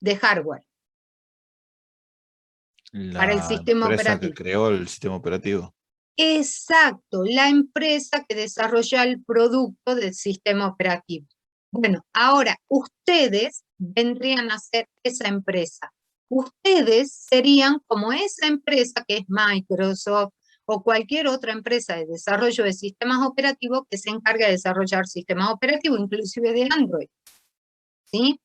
de hardware para el La sistema empresa que operativo. creó el sistema operativo. Exacto, la empresa que desarrolla el producto del sistema operativo. Bueno, ahora ustedes vendrían a ser esa empresa. Ustedes serían como esa empresa que es Microsoft o cualquier otra empresa de desarrollo de sistemas operativos que se encarga de desarrollar sistemas operativos, inclusive de Android. ¿Sí?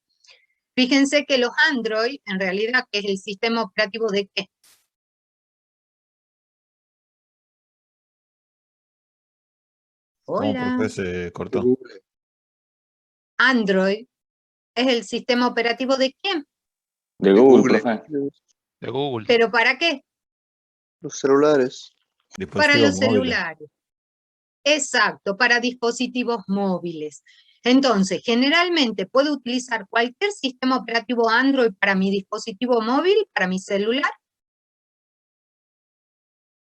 Fíjense que los Android, en realidad, ¿qué es el sistema operativo de qué? ¿Cómo, Hola. profe, se cortó? Android es el sistema operativo de quién, De Google, profe. De Google. pero ¿para qué? Los celulares. Para Dispositivos los móviles. celulares. Exacto, para dispositivos móviles. Entonces, generalmente puedo utilizar cualquier sistema operativo Android para mi dispositivo móvil, para mi celular.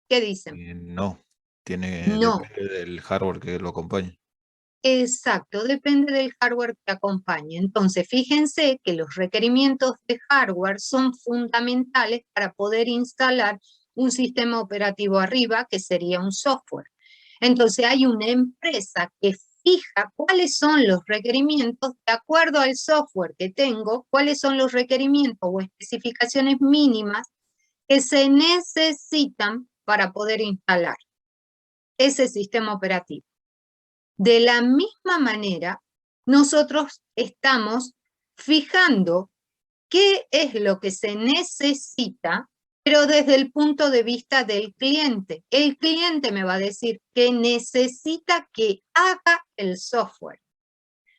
¿Qué dicen? No, No. depende del hardware que lo acompañe. Exacto, depende del hardware que acompañe. Entonces, fíjense que los requerimientos de hardware son fundamentales para poder instalar un sistema operativo arriba, que sería un software. Entonces, hay una empresa que fija cuáles son los requerimientos de acuerdo al software que tengo, cuáles son los requerimientos o especificaciones mínimas que se necesitan para poder instalar ese sistema operativo. De la misma manera, nosotros estamos fijando qué es lo que se necesita, pero desde el punto de vista del cliente. El cliente me va a decir que necesita que haga el software.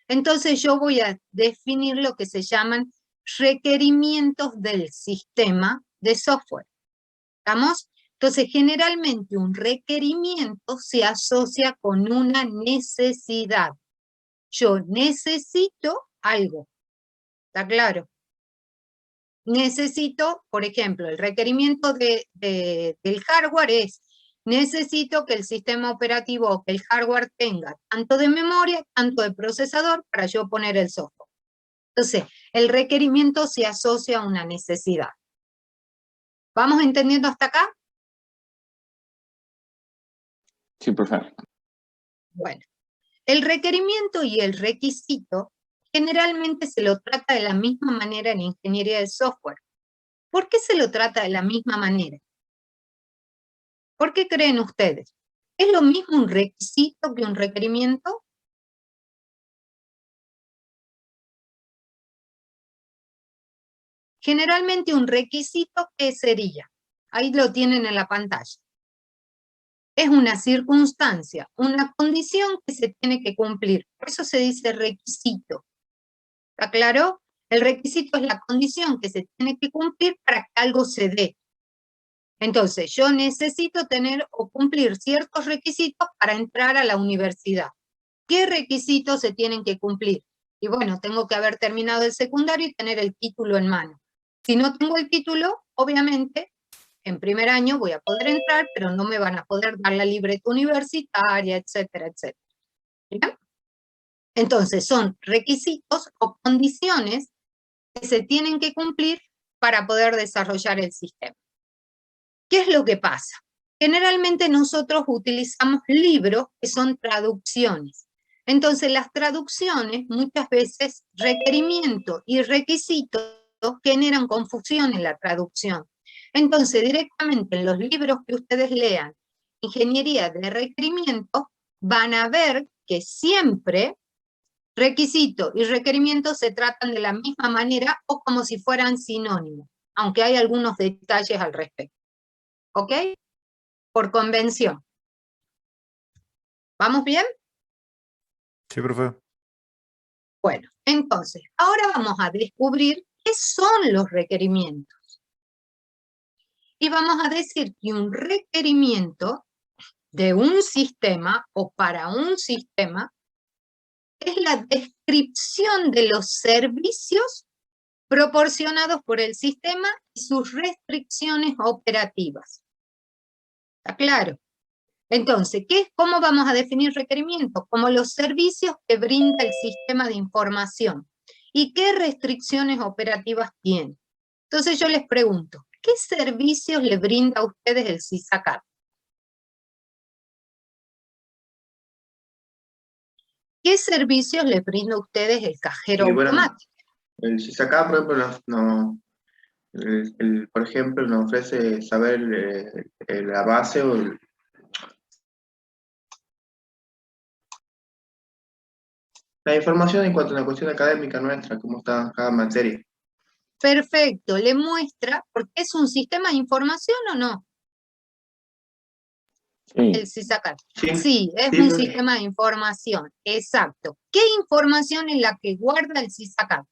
Entonces yo voy a definir lo que se llaman requerimientos del sistema de software. ¿Estamos? Entonces, generalmente un requerimiento se asocia con una necesidad. Yo necesito algo. ¿Está claro? Necesito, por ejemplo, el requerimiento del hardware es, necesito que el sistema operativo o que el hardware tenga tanto de memoria, tanto de procesador para yo poner el software. Entonces, el requerimiento se asocia a una necesidad. ¿Vamos entendiendo hasta acá? Sí, profe. Bueno, el requerimiento y el requisito generalmente se lo trata de la misma manera en ingeniería de software. ¿Por qué se lo trata de la misma manera? ¿Por qué creen ustedes? ¿Es lo mismo un requisito que un requerimiento? Generalmente un requisito, ¿qué sería? Ahí lo tienen en la pantalla. Es una circunstancia, una condición que se tiene que cumplir. Por eso se dice requisito. ¿Está claro? El requisito es la condición que se tiene que cumplir para que algo se dé. Entonces, yo necesito tener o cumplir ciertos requisitos para entrar a la universidad. ¿Qué requisitos se tienen que cumplir? Y bueno, tengo que haber terminado el secundario y tener el título en mano. Si no tengo el título, obviamente, en primer año voy a poder entrar, pero no me van a poder dar la libreta universitaria, etcétera, etcétera. ¿Bien? Entonces, son requisitos o condiciones que se tienen que cumplir para poder desarrollar el sistema. ¿Qué es lo que pasa? Generalmente nosotros utilizamos libros que son traducciones. Entonces las traducciones, muchas veces requerimiento y requisitos generan confusión en la traducción. Entonces directamente en los libros que ustedes lean, ingeniería de requerimiento, van a ver que siempre requisito y requerimiento se tratan de la misma manera o como si fueran sinónimos, aunque hay algunos detalles al respecto. ¿Ok? Por convención. ¿Vamos bien? Sí, profe. Bueno, entonces, ahora vamos a descubrir qué son los requerimientos. Y vamos a decir que un requerimiento de un sistema o para un sistema es la descripción de los servicios proporcionados por el sistema y sus restricciones operativas. ¿Está claro? Entonces, ¿cómo vamos a definir requerimientos? Como los servicios que brinda el sistema de información. y qué restricciones operativas tiene. Entonces yo les pregunto, ¿qué servicios le brinda a ustedes el SYSACAP? ¿Qué servicios le brinda a ustedes el cajero Y bueno, automático? el SYSACAP, por ejemplo, por ejemplo, nos ofrece saber la base o la información en cuanto a la cuestión académica nuestra, cómo está cada materia. Perfecto, le muestra, porque es un sistema de información o no, Sí. el SYSACAP. Sí, Sí, es sí, un profe. sistema de información, exacto. ¿Qué información es la que guarda el SYSACAP?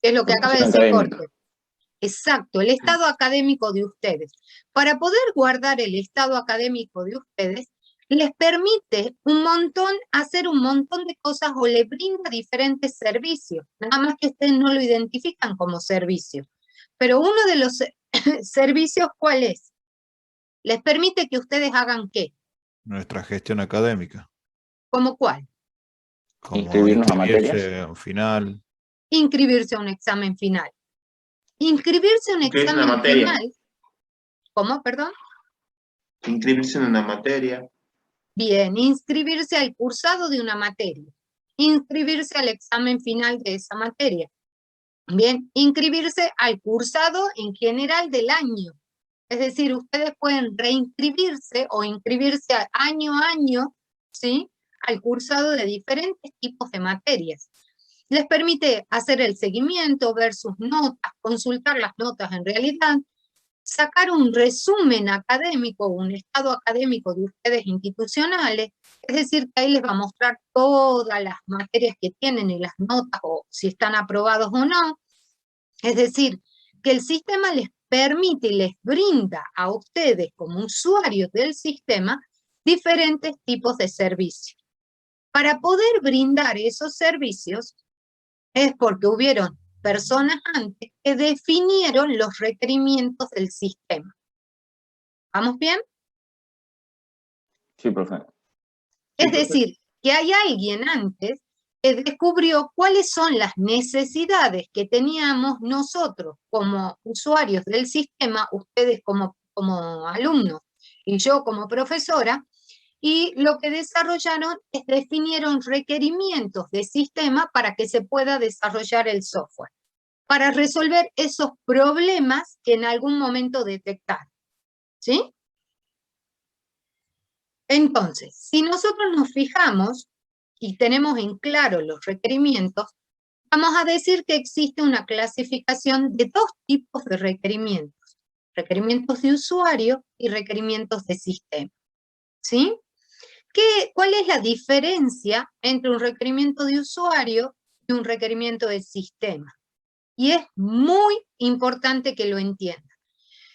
Es lo que acaba de decir Académica. Jorge. Exacto, el estado académico de ustedes. Para poder guardar el estado académico de ustedes, les permite hacer un montón de cosas o les brinda diferentes servicios. Nada más que ustedes no lo identifican como servicio. Pero uno de los servicios, ¿cuál es? Les permite que ustedes hagan ¿qué? Nuestra gestión académica. ¿Cómo cuál? Como Inscribirnos a inscribirse materias. a un final. Inscribirse a un examen final. Inscribirse a un Inscribirse en una examen materia. final. ¿Cómo, perdón? Inscribirse en una materia. Bien, inscribirse al cursado de una materia. Inscribirse al examen final de esa materia. Bien, inscribirse al cursado en general del año. Es decir, ustedes pueden reinscribirse o inscribirse año a año, ¿sí?, al cursado de diferentes tipos de materias. Les permite hacer el seguimiento, ver sus notas, consultar las notas en realidad, sacar un resumen académico, un estado académico de ustedes institucionales, es decir, que ahí les va a mostrar todas las materias que tienen y las notas, o si están aprobados o no. Es decir, que el sistema les permite y les brinda a ustedes como usuarios del sistema diferentes tipos de servicios. Para poder brindar esos servicios es porque hubieron personas antes que definieron los requerimientos del sistema. ¿Vamos bien? Sí, profe. Es decir, que hay alguien antes que descubrió cuáles son las necesidades que teníamos nosotros como usuarios del sistema, ustedes como alumnos y yo como profesora, y lo que desarrollaron es definieron requerimientos de sistema para que se pueda desarrollar el software, para resolver esos problemas que en algún momento detectaron. ¿Sí? Entonces, si nosotros nos fijamos y tenemos en claro los requerimientos, vamos a decir que existe una clasificación de dos tipos de requerimientos. Requerimientos de usuario y requerimientos de sistema. ¿Sí? ¿Cuál es la diferencia entre un requerimiento de usuario y un requerimiento de sistema? Y es muy importante que lo entiendan.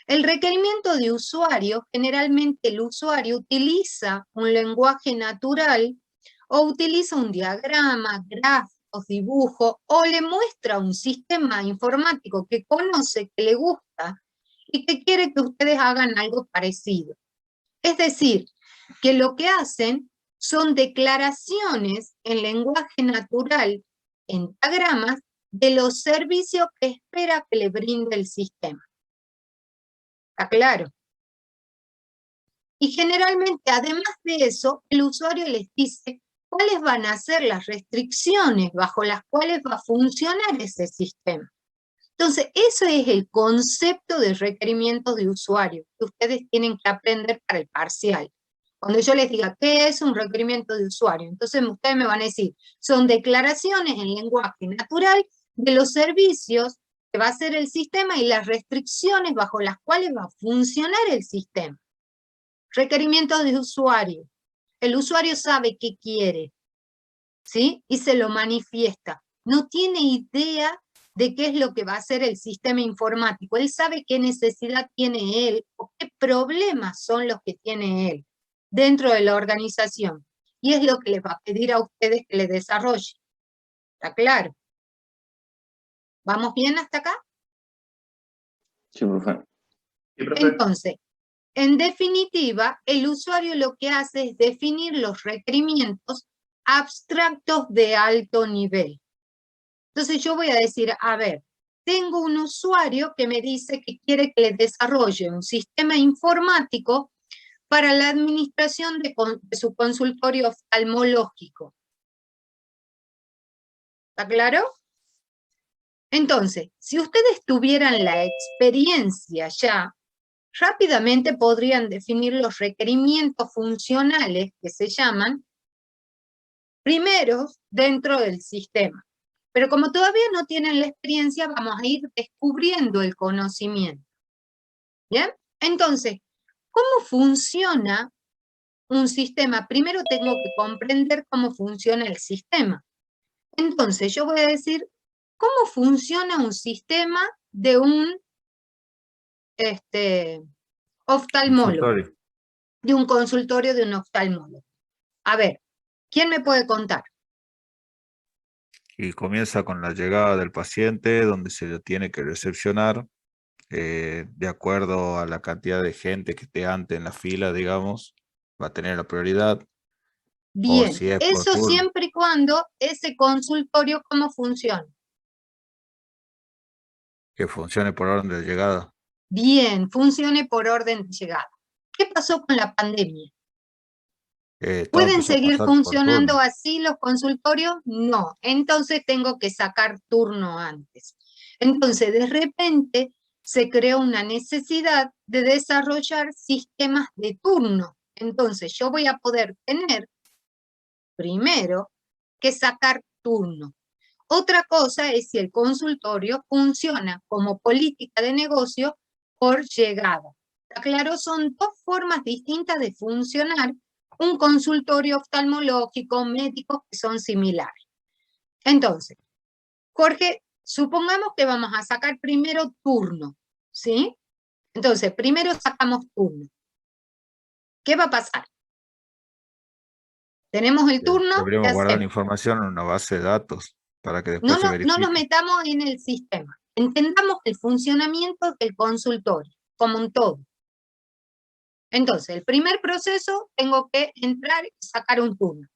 El requerimiento de usuario, generalmente el usuario utiliza un lenguaje natural o utiliza un diagrama, gráficos, dibujos, o le muestra un sistema informático que conoce, que le gusta y que quiere que ustedes hagan algo parecido. Es decir, que lo que hacen son declaraciones en lenguaje natural, en diagramas, de los servicios que espera que le brinde el sistema. ¿Está claro? Y generalmente, además de eso, el usuario les dice cuáles van a ser las restricciones bajo las cuales va a funcionar ese sistema. Entonces, eso es el concepto de requerimientos de usuario que ustedes tienen que aprender para el parcial. Cuando yo les diga, ¿qué es un requerimiento de usuario? Entonces ustedes me van a decir, son declaraciones en lenguaje natural de los servicios que va a hacer el sistema y las restricciones bajo las cuales va a funcionar el sistema. Requerimientos de usuario. El usuario sabe qué quiere, ¿sí? Y se lo manifiesta. No tiene idea de qué es lo que va a hacer el sistema informático. Él sabe qué necesidad tiene él o qué problemas son los que tiene él dentro de la organización. Y es lo que les va a pedir a ustedes que le desarrollen. ¿Está claro? ¿Vamos bien hasta acá? Sí, profe. Sí, profe. Entonces, en definitiva, el usuario lo que hace es definir los requerimientos abstractos de alto nivel. Entonces yo voy a decir, a ver, tengo un usuario que me dice que quiere que le desarrolle un sistema informático para la administración de su consultorio oftalmológico. ¿Está claro? Entonces, si ustedes tuvieran la experiencia ya, rápidamente podrían definir los requerimientos funcionales que se llaman primeros dentro del sistema. Pero como todavía no tienen la experiencia, vamos a ir descubriendo el conocimiento. ¿Bien? Entonces, ¿cómo funciona un sistema? Primero tengo que comprender cómo funciona el sistema. Entonces, yo voy a decir, ¿cómo funciona un sistema de un oftalmólogo? Consultorio. De un consultorio de un oftalmólogo. A ver, ¿quién me puede contar? Y comienza con la llegada del paciente, donde se lo tiene que recepcionar, de acuerdo a la cantidad de gente que esté antes en la fila, digamos, va a tener la prioridad. O Bien, si es por eso turno, siempre y cuando ese consultorio, ¿cómo funciona? que funcione por orden de llegada. Bien, funcione por orden de llegada. ¿Qué pasó con la pandemia? Todo ¿Pueden empezó a seguir pasar por funcionando turno. así los consultorios? No, entonces tengo que sacar turno antes. Entonces, de repente, se creó una necesidad de desarrollar sistemas de turno. Entonces, yo voy a poder tener, primero, que sacar turno. Otra cosa es si el consultorio funciona como política de negocio por llegada. Claro, son dos formas distintas de funcionar un consultorio oftalmológico, médicos que son similares. Entonces, Jorge, supongamos que vamos a sacar primero turno, ¿sí? Entonces, primero sacamos turno. ¿Qué va a pasar? Tenemos el turno, ¿qué Deberíamos guardar la hacemos? información en una base de datos para que No, después se no nos verifique. metamos en el sistema. Entendamos el funcionamiento del consultorio, como un todo. Entonces, el primer proceso, tengo que entrar y sacar un turno.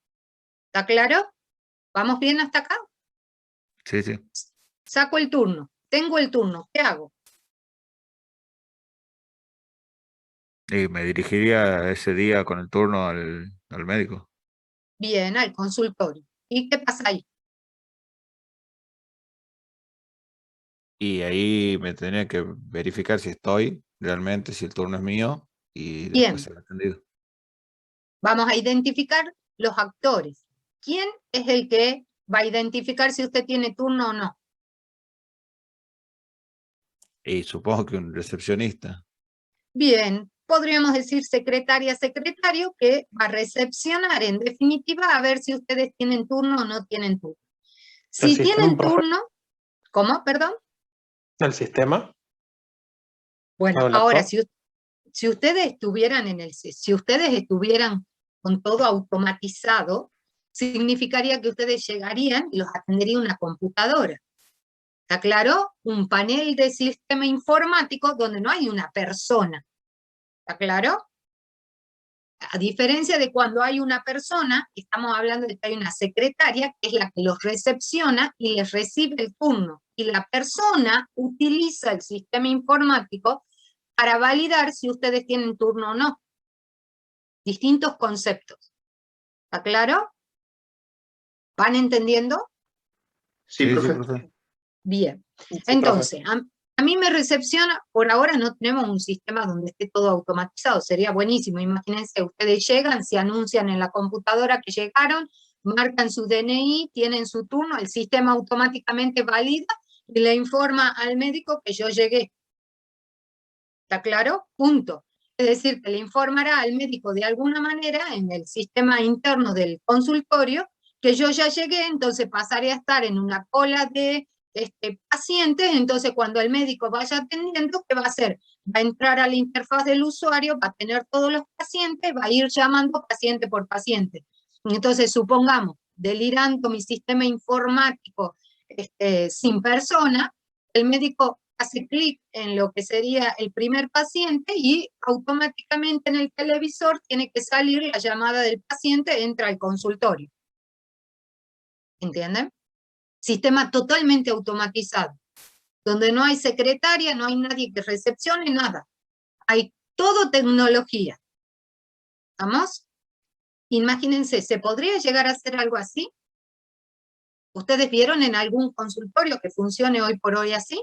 ¿Está claro? ¿Vamos bien hasta acá? Sí, sí. Saco el turno. Tengo el turno. ¿Qué hago? Y me dirigiría ese día con el turno al médico. Bien, al consultorio. ¿Y qué pasa ahí? Y ahí me tenía que verificar si estoy realmente, si el turno es mío, y después Bien, ser atendido. vamos a identificar los actores. ¿Quién es el que va a identificar si usted tiene turno o no? Y supongo que un recepcionista. Bien, podríamos decir secretaria, secretario, que va a recepcionar en definitiva a ver si ustedes tienen turno o no tienen turno. ¿El Si sistema, tienen profe? turno, ¿cómo? Perdón. ¿El sistema? Bueno, ¿O el ahora, laptop? si ustedes estuvieran si ustedes estuvieran con todo automatizado, significaría que ustedes llegarían y los atendería una computadora. ¿Está claro? Un panel de sistema informático donde no hay una persona. ¿Está claro? A diferencia de cuando hay una persona, estamos hablando de que hay una secretaria que es la que los recepciona y les recibe el turno. Y la persona utiliza el sistema informático para validar si ustedes tienen turno o no. Distintos conceptos. ¿Está claro? ¿Van entendiendo? Sí, Sí, sí, profe. profe. Bien. Sí, profe. Entonces, a mí me recepciona, por ahora no tenemos un sistema donde esté todo automatizado, sería buenísimo. Imagínense, ustedes llegan, se anuncian en la computadora que llegaron, marcan su DNI, tienen su turno, el sistema automáticamente valida y le informa al médico que yo llegué. ¿Está claro? Punto. Es decir, que le informará al médico de alguna manera en el sistema interno del consultorio que yo ya llegué, entonces pasaré a estar en una cola de pacientes, entonces cuando el médico vaya atendiendo, ¿qué va a hacer? Va a entrar a la interfaz del usuario, va a tener todos los pacientes, va a ir llamando paciente por paciente. Entonces, supongamos, delirando mi sistema informático sin persona, el médico hace clic en lo que sería el primer paciente y automáticamente en el televisor tiene que salir la llamada del paciente, entra al consultorio. ¿Entienden? Sistema totalmente automatizado, donde no hay secretaria, no hay nadie que recepcione, nada. Hay todo tecnología. ¿Estamos? Imagínense, ¿se podría llegar a hacer algo así? ¿Ustedes vieron en algún consultorio que funcione hoy por hoy así?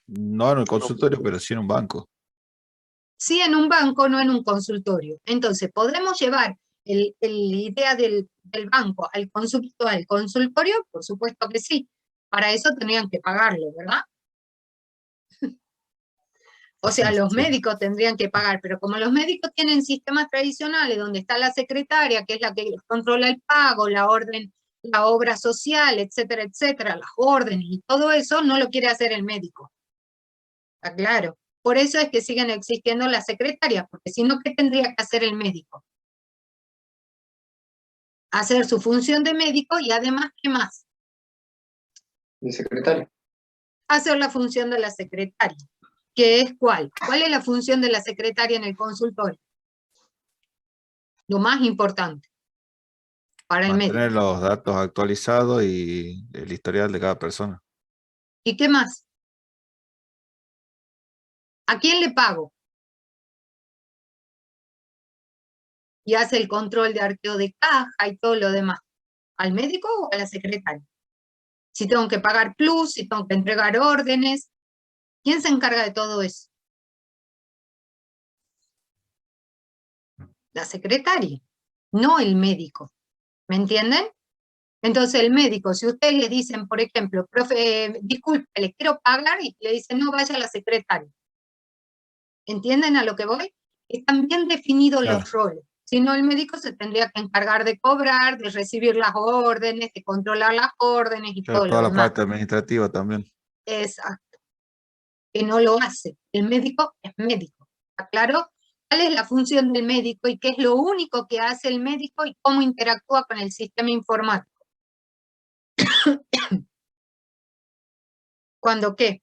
No en el consultorio, pero sí en un banco. Sí, en un banco, no en un consultorio. Entonces, ¿podremos llevar la idea del banco al consultorio? Por supuesto que sí. Para eso tendrían que pagarlo, ¿verdad? O sea, los Sí. médicos tendrían que pagar, pero como los médicos tienen sistemas tradicionales donde está la secretaria, que es la que controla el pago, la orden, la obra social, etcétera, las órdenes y todo eso, no lo quiere hacer el médico. ¿Está claro? Por eso es que siguen existiendo las secretarias, porque si no, ¿qué tendría que hacer el médico? Hacer su función de médico y además, ¿qué más? El secretario. Hacer la función de la secretaria. ¿Qué es cuál? ¿Cuál es la función de la secretaria en el consultorio? Lo más importante para el médico. Mantener los datos actualizados y el historial de cada persona. ¿Y qué más? ¿A quién le pago? Y hace el control de arqueo de caja y todo lo demás. ¿Al médico o a la secretaria? Si tengo que pagar plus, si tengo que entregar órdenes, ¿quién se encarga de todo eso? La secretaria, no el médico. ¿Me entienden? Entonces el médico, si ustedes le dicen, por ejemplo, profe, disculpe, le quiero pagar, y le dicen, no, vaya a la secretaria. ¿Entienden a lo que voy? Están bien definidos Claro. los roles. Si no, el médico se tendría que encargar de cobrar, de recibir las órdenes, de controlar las órdenes y Claro, todo toda lo la demás. parte administrativa también. Exacto. Que no lo hace. El médico es médico. ¿Está claro? ¿Cuál es la función del médico y qué es lo único que hace el médico y cómo interactúa con el sistema informático? ¿Cuándo qué?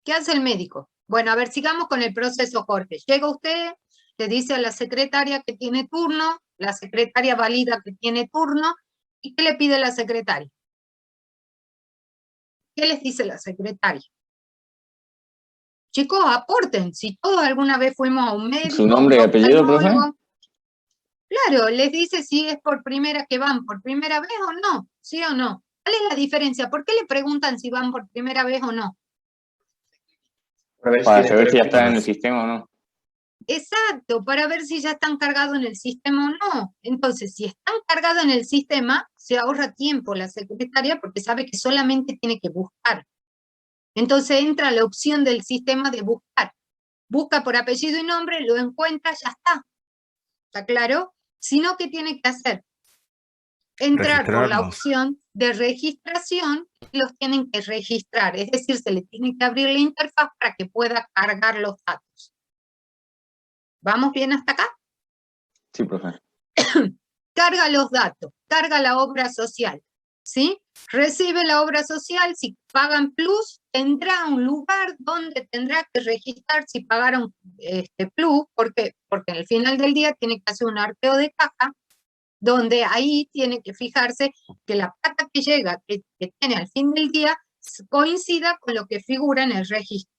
¿Qué hace el médico? Bueno, a ver, sigamos con el proceso, Jorge. Llega usted, le dice a la secretaria que tiene turno, la secretaria valida que tiene turno, ¿y qué le pide la secretaria? ¿Qué les dice la secretaria? Chicos, aporten, si todos alguna vez fuimos a un médico, ¿Su nombre y a un apellido, profe? oftalmólogo. Claro, les dice si es por primera que van por primera vez o no, ¿sí o no? ¿Cuál es la diferencia? ¿Por qué le preguntan si van por primera vez o no? Para saber si ya está en el sistema o no. Exacto, para ver si ya están cargados en el sistema o no. Entonces, si están cargados en el sistema, se ahorra tiempo la secretaria porque sabe que solamente tiene que buscar. Entonces entra la opción del sistema de buscar. Busca por apellido y nombre, lo encuentra, ya está. ¿Está claro? Sino, ¿qué tiene que hacer? Entrar por la Registrarlos. opción de registración y los tienen que registrar. Es decir, se le tiene que abrir la interfaz para que pueda cargar los datos. ¿Vamos bien hasta acá? Sí, profe. Carga los datos, carga la obra social, ¿sí? Recibe la obra social, si pagan plus, tendrá un lugar donde tendrá que registrar si pagaron plus, porque al final del día tiene que hacer un arqueo de caja, donde ahí tiene que fijarse que la plata que llega, que tiene al fin del día, coincida con lo que figura en el registro.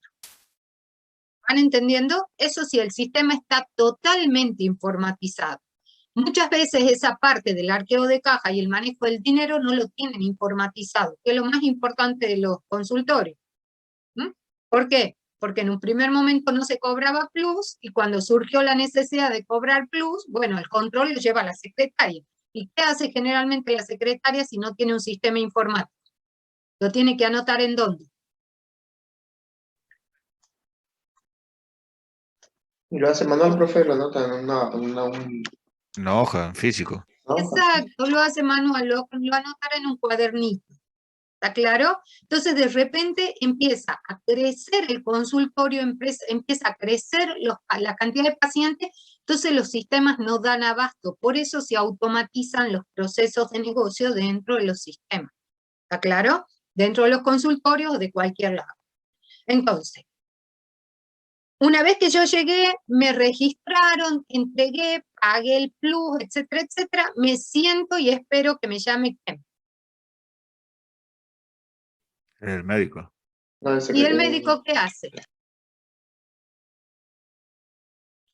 ¿Van entendiendo? Eso sí, el sistema está totalmente informatizado. Muchas veces esa parte del arqueo de caja y el manejo del dinero no lo tienen informatizado, que es lo más importante de los consultorios. ¿Por qué? Porque en un primer momento no se cobraba plus y cuando surgió la necesidad de cobrar plus, bueno, el control lo lleva la secretaria. ¿Y qué hace generalmente la secretaria si no tiene un sistema informático? Lo tiene que anotar ¿en dónde? Y lo hace manual, profe, lo anota en Una hoja en físico. hoja. Exacto, lo hace manual, lo anotará en un cuadernito. ¿Está claro? Entonces, de repente empieza a crecer el consultorio, empieza a crecer la cantidad de pacientes, entonces los sistemas no dan abasto. Por eso se automatizan los procesos de negocio dentro de los sistemas. ¿Está claro? Dentro de los consultorios o de cualquier lado. Entonces, Una vez que yo llegué, me registraron, entregué, pagué el plus, etcétera, etcétera, me siento y espero que me llame ¿quién? El médico. No, el ¿Y el secretario. médico qué hace?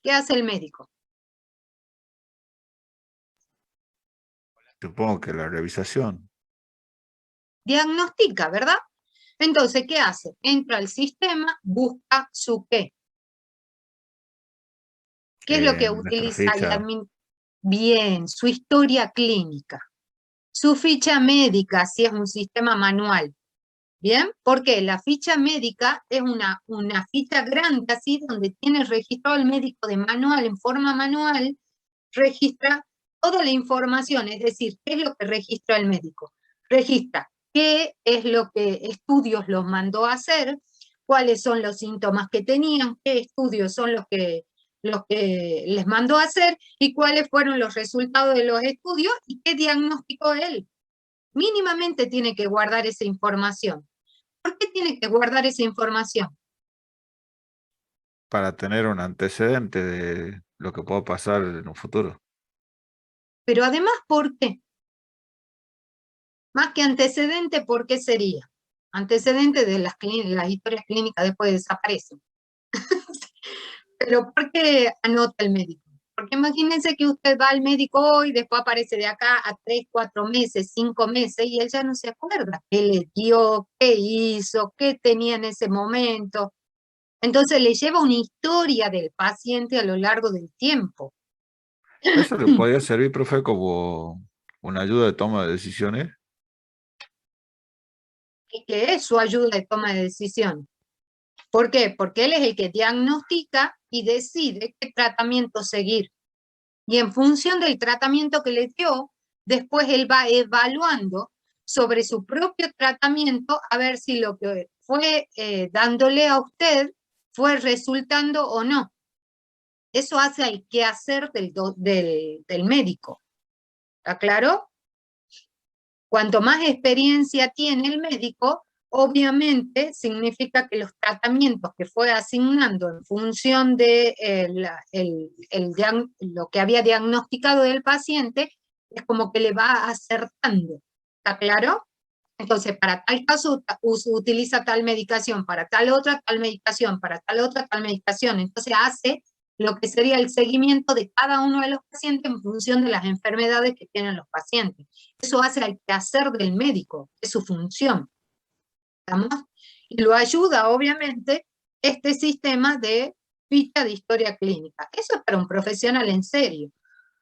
¿Qué hace el médico? Supongo que la revisación. Diagnostica, ¿verdad? Entonces, ¿qué hace? Entra al sistema, busca su qué. ¿Qué es lo que Nuestra utiliza? ficha. Bien, su historia clínica. Su ficha médica, si es un sistema manual. ¿Bien? Porque la ficha médica es una ficha grande, así, donde tiene registrado el médico de manual, en forma manual, registra toda la información, es decir, ¿qué es lo que registra el médico? Registra qué es lo que estudios los mandó a hacer, cuáles son los síntomas que tenían, qué estudios son los que les mandó a hacer y cuáles fueron los resultados de los estudios y qué diagnosticó él. Mínimamente tiene que guardar esa información. ¿Por qué tiene que guardar esa información? Para tener un antecedente de lo que pueda pasar en un futuro. Pero además, ¿por qué? Más que antecedente, ¿por qué sería? Antecedente de las historias clínicas después desaparecen. Pero ¿por qué anota el médico? Porque imagínense que usted va al médico hoy, después aparece de acá a 3, 4 meses, 5 meses, y él ya no se acuerda qué le dio, qué hizo, qué tenía en ese momento. Entonces le lleva una historia del paciente a lo largo del tiempo. Eso le podría servir, profe, como una ayuda de toma de decisiones. Y que es su ayuda de toma de decisión. ¿Por qué? Porque él es el que diagnostica y decide qué tratamiento seguir. Y en función del tratamiento que le dio, después él va evaluando sobre su propio tratamiento a ver si lo que fue dándole a usted fue resultando o no. Eso hace el quehacer del médico. ¿Está claro? Cuanto más experiencia tiene el médico, obviamente significa que los tratamientos que fue asignando en función de lo que había diagnosticado del paciente, es como que le va acertando. ¿Está claro? Entonces, para tal caso utiliza tal medicación, para tal otra, tal medicación, para tal otra, tal medicación. Entonces hace lo que sería el seguimiento de cada uno de los pacientes en función de las enfermedades que tienen los pacientes. Eso hace al quehacer del médico, es su función. ¿Estamos? Y lo ayuda, obviamente, este sistema de ficha de historia clínica. Eso es para un profesional en serio.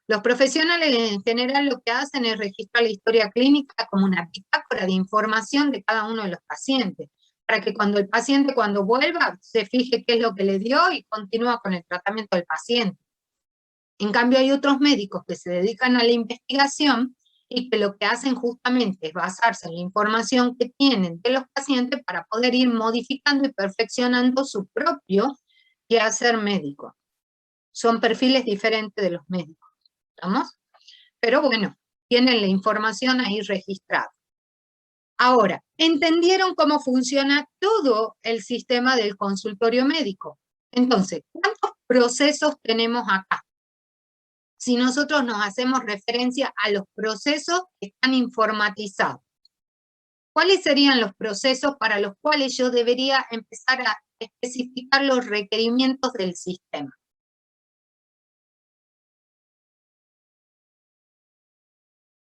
Los profesionales en general lo que hacen es registrar la historia clínica como una bitácora de información de cada uno de los pacientes, para que cuando el paciente cuando vuelva se fije qué es lo que le dio y continúa con el tratamiento del paciente. En cambio hay otros médicos que se dedican a la investigación y que lo que hacen justamente es basarse en la información que tienen de los pacientes para poder ir modificando y perfeccionando su propio quehacer médico. Son perfiles diferentes de los médicos. ¿Estamos? Pero bueno, tienen la información ahí registrada. Ahora, ¿entendieron cómo funciona todo el sistema del consultorio médico? Entonces, ¿cuántos procesos tenemos acá? Si nosotros nos hacemos referencia a los procesos que están informatizados, ¿cuáles serían los procesos para los cuales yo debería empezar a especificar los requerimientos del sistema?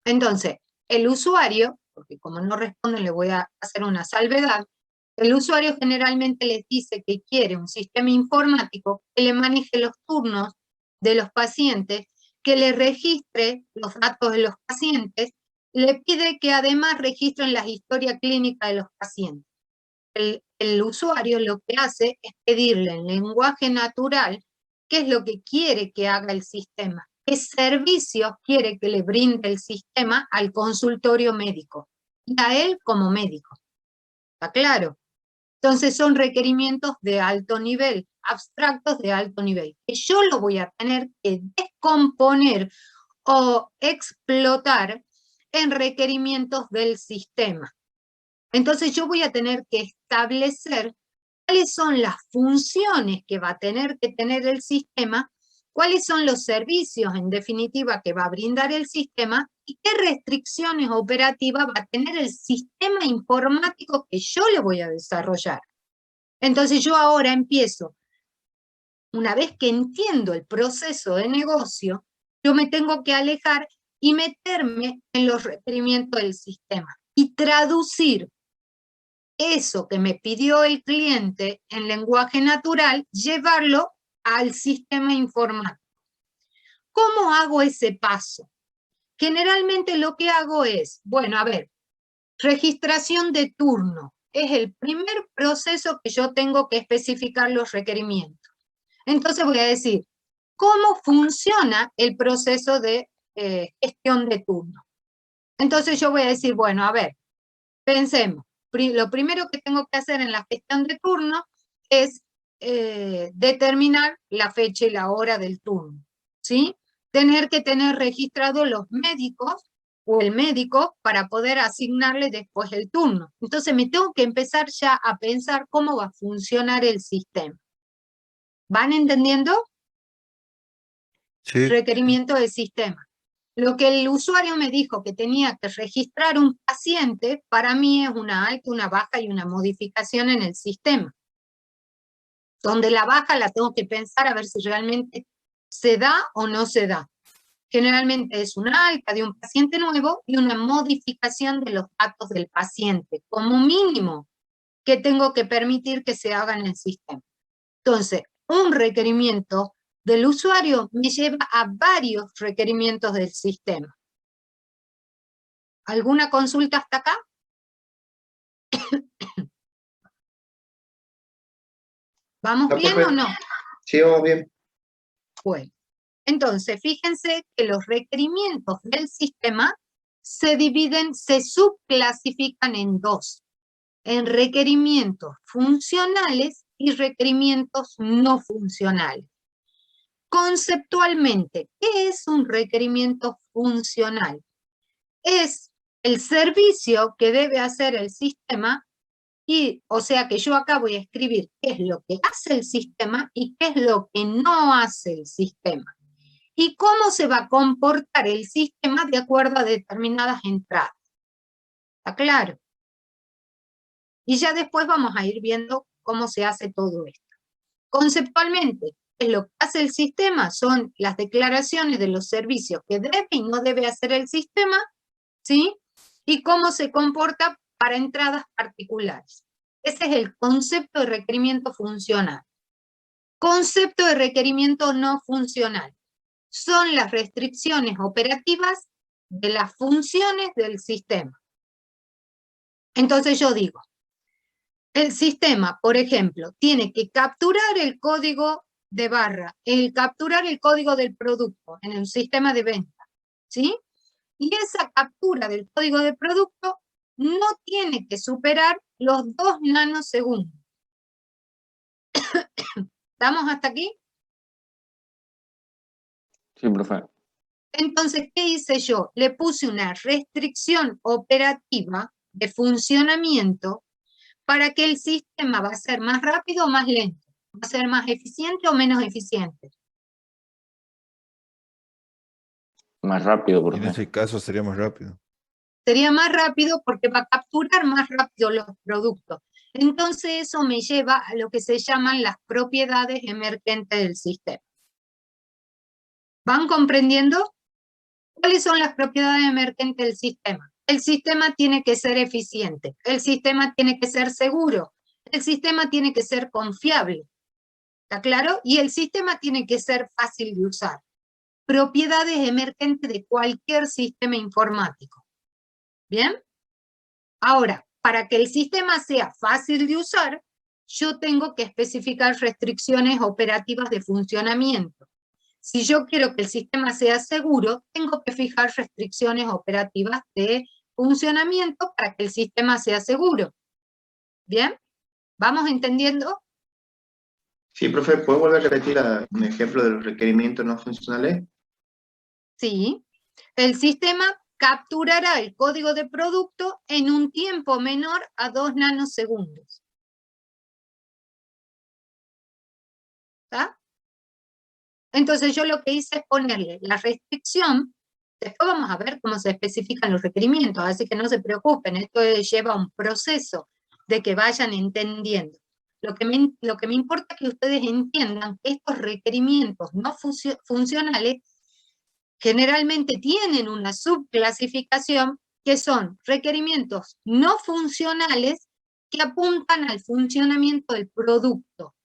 Entonces, el usuario, porque como no responden le voy a hacer una salvedad, el usuario generalmente les dice que quiere un sistema informático que le maneje los turnos de los pacientes, que le registre los datos de los pacientes, le pide que además registren la historia clínica de los pacientes. El usuario lo que hace es pedirle en lenguaje natural qué es lo que quiere que haga el sistema, qué servicios quiere que le brinde el sistema al consultorio médico y a él como médico. ¿Está claro? Entonces son requerimientos de alto nivel, abstractos de alto nivel, que yo lo voy a tener que descomponer o explotar en requerimientos del sistema. Entonces yo voy a tener que establecer cuáles son las funciones que va a tener que tener el sistema, cuáles son los servicios, en definitiva, que va a brindar el sistema, y qué restricciones operativas va a tener el sistema informático que yo le voy a desarrollar. Entonces yo ahora empiezo, una vez que entiendo el proceso de negocio, yo me tengo que alejar y meterme en los requerimientos del sistema y traducir eso que me pidió el cliente en lenguaje natural, llevarlo al sistema informático. ¿Cómo hago ese paso? Generalmente lo que hago es, bueno, a ver, registración de turno. Es el primer proceso que yo tengo que especificar los requerimientos. Entonces voy a decir, ¿cómo funciona el proceso de gestión de turno? Entonces yo voy a decir, bueno, a ver, pensemos. Lo primero que tengo que hacer en la gestión de turno es determinar la fecha y la hora del turno, ¿sí? Tener que tener registrados los médicos o el médico para poder asignarle después el turno. Entonces me tengo que empezar ya a pensar cómo va a funcionar el sistema. ¿Van entendiendo? Sí. Requerimiento del sistema. Lo que el usuario me dijo que tenía que registrar un paciente, para mí es una alta, una baja y una modificación en el sistema. Donde la baja la tengo que pensar a ver si realmente se da o no se da. Generalmente es una alta de un paciente nuevo y una modificación de los datos del paciente, como mínimo, que tengo que permitir que se haga en el sistema. Entonces, un requerimiento del usuario me lleva a varios requerimientos del sistema. ¿Alguna consulta hasta acá? ¿Vamos bien o no? Sí, vamos bien. Bueno, entonces fíjense que los requerimientos del sistema se dividen, se subclasifican en dos. En requerimientos funcionales y requerimientos no funcionales. Conceptualmente, ¿qué es un requerimiento funcional? Es el servicio que debe hacer el sistema y, o sea que yo acá voy a escribir qué es lo que hace el sistema y qué es lo que no hace el sistema. Y cómo se va a comportar el sistema de acuerdo a determinadas entradas. ¿Está claro? Y ya después vamos a ir viendo cómo se hace todo esto. Conceptualmente, lo que hace el sistema son las declaraciones de los servicios que debe y no debe hacer el sistema, ¿sí? Y cómo se comporta para entradas particulares. Ese es el concepto de requerimiento funcional. Concepto de requerimiento no funcional. Son las restricciones operativas de las funciones del sistema. Entonces yo digo, el sistema, por ejemplo, tiene que capturar el código de barra, capturar el código del producto en el sistema de venta, ¿sí? Y esa captura del código de producto no tiene que superar los 2 nanosegundos. ¿Estamos hasta aquí? Sí, profe. Entonces, ¿qué hice yo? Le puse una restricción operativa de funcionamiento para que el sistema va a ser más rápido o más lento, va a ser más eficiente o menos eficiente. Más rápido, En profe. ese caso sería más rápido. Sería más rápido porque va a capturar más rápido los productos. Entonces eso me lleva a lo que se llaman las propiedades emergentes del sistema. ¿Van comprendiendo? ¿Cuáles son las propiedades emergentes del sistema? El sistema tiene que ser eficiente, el sistema tiene que ser seguro, el sistema tiene que ser confiable. ¿Está claro? Y el sistema tiene que ser fácil de usar. Propiedades emergentes de cualquier sistema informático. ¿Bien? Ahora, para que el sistema sea fácil de usar, yo tengo que especificar restricciones operativas de funcionamiento. Si yo quiero que el sistema sea seguro, tengo que fijar restricciones operativas de funcionamiento para que el sistema sea seguro. ¿Bien? ¿Vamos entendiendo? Sí, profe, ¿puedo volver a repetir un ejemplo de los requerimientos no funcionales? Sí. El sistema capturará el código de producto en un tiempo menor a 2 nanosegundos. ¿Está? Entonces yo lo que hice es ponerle la restricción. Después vamos a ver cómo se especifican los requerimientos, así que no se preocupen, esto lleva un proceso de que vayan entendiendo. Lo que me importa es que ustedes entiendan que estos requerimientos no funcionales generalmente tienen una subclasificación que son requerimientos no funcionales que apuntan al funcionamiento del producto.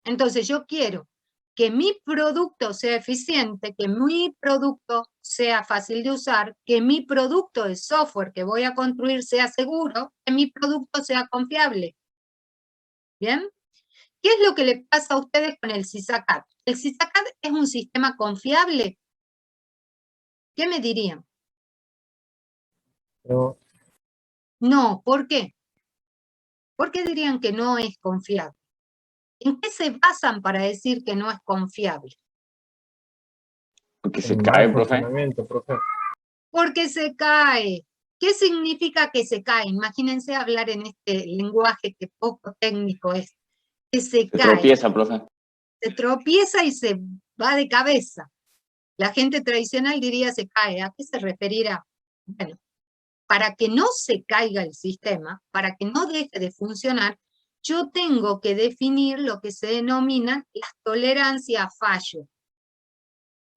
Entonces yo quiero que mi producto sea eficiente, que mi producto sea fácil de usar, que mi producto de software que voy a construir sea seguro, que mi producto sea confiable. ¿Bien? ¿Qué es lo que le pasa a ustedes con el SysACAD? ¿El SysACAD es un sistema confiable? ¿Qué me dirían? No. No, ¿por qué? ¿Por qué dirían que no es confiable? ¿En qué se basan para decir que no es confiable? Porque se El cae, mal profe. funcionamiento, profe. Porque se cae. ¿Qué significa que se cae? Imagínense hablar en este lenguaje que poco técnico es. Que se Se cae. tropieza, profe. Se tropieza y se va de cabeza. La gente tradicional diría se cae. ¿A qué se referirá? Bueno, para que no se caiga el sistema, para que no deje de funcionar, yo tengo que definir lo que se denominan las tolerancias a fallo.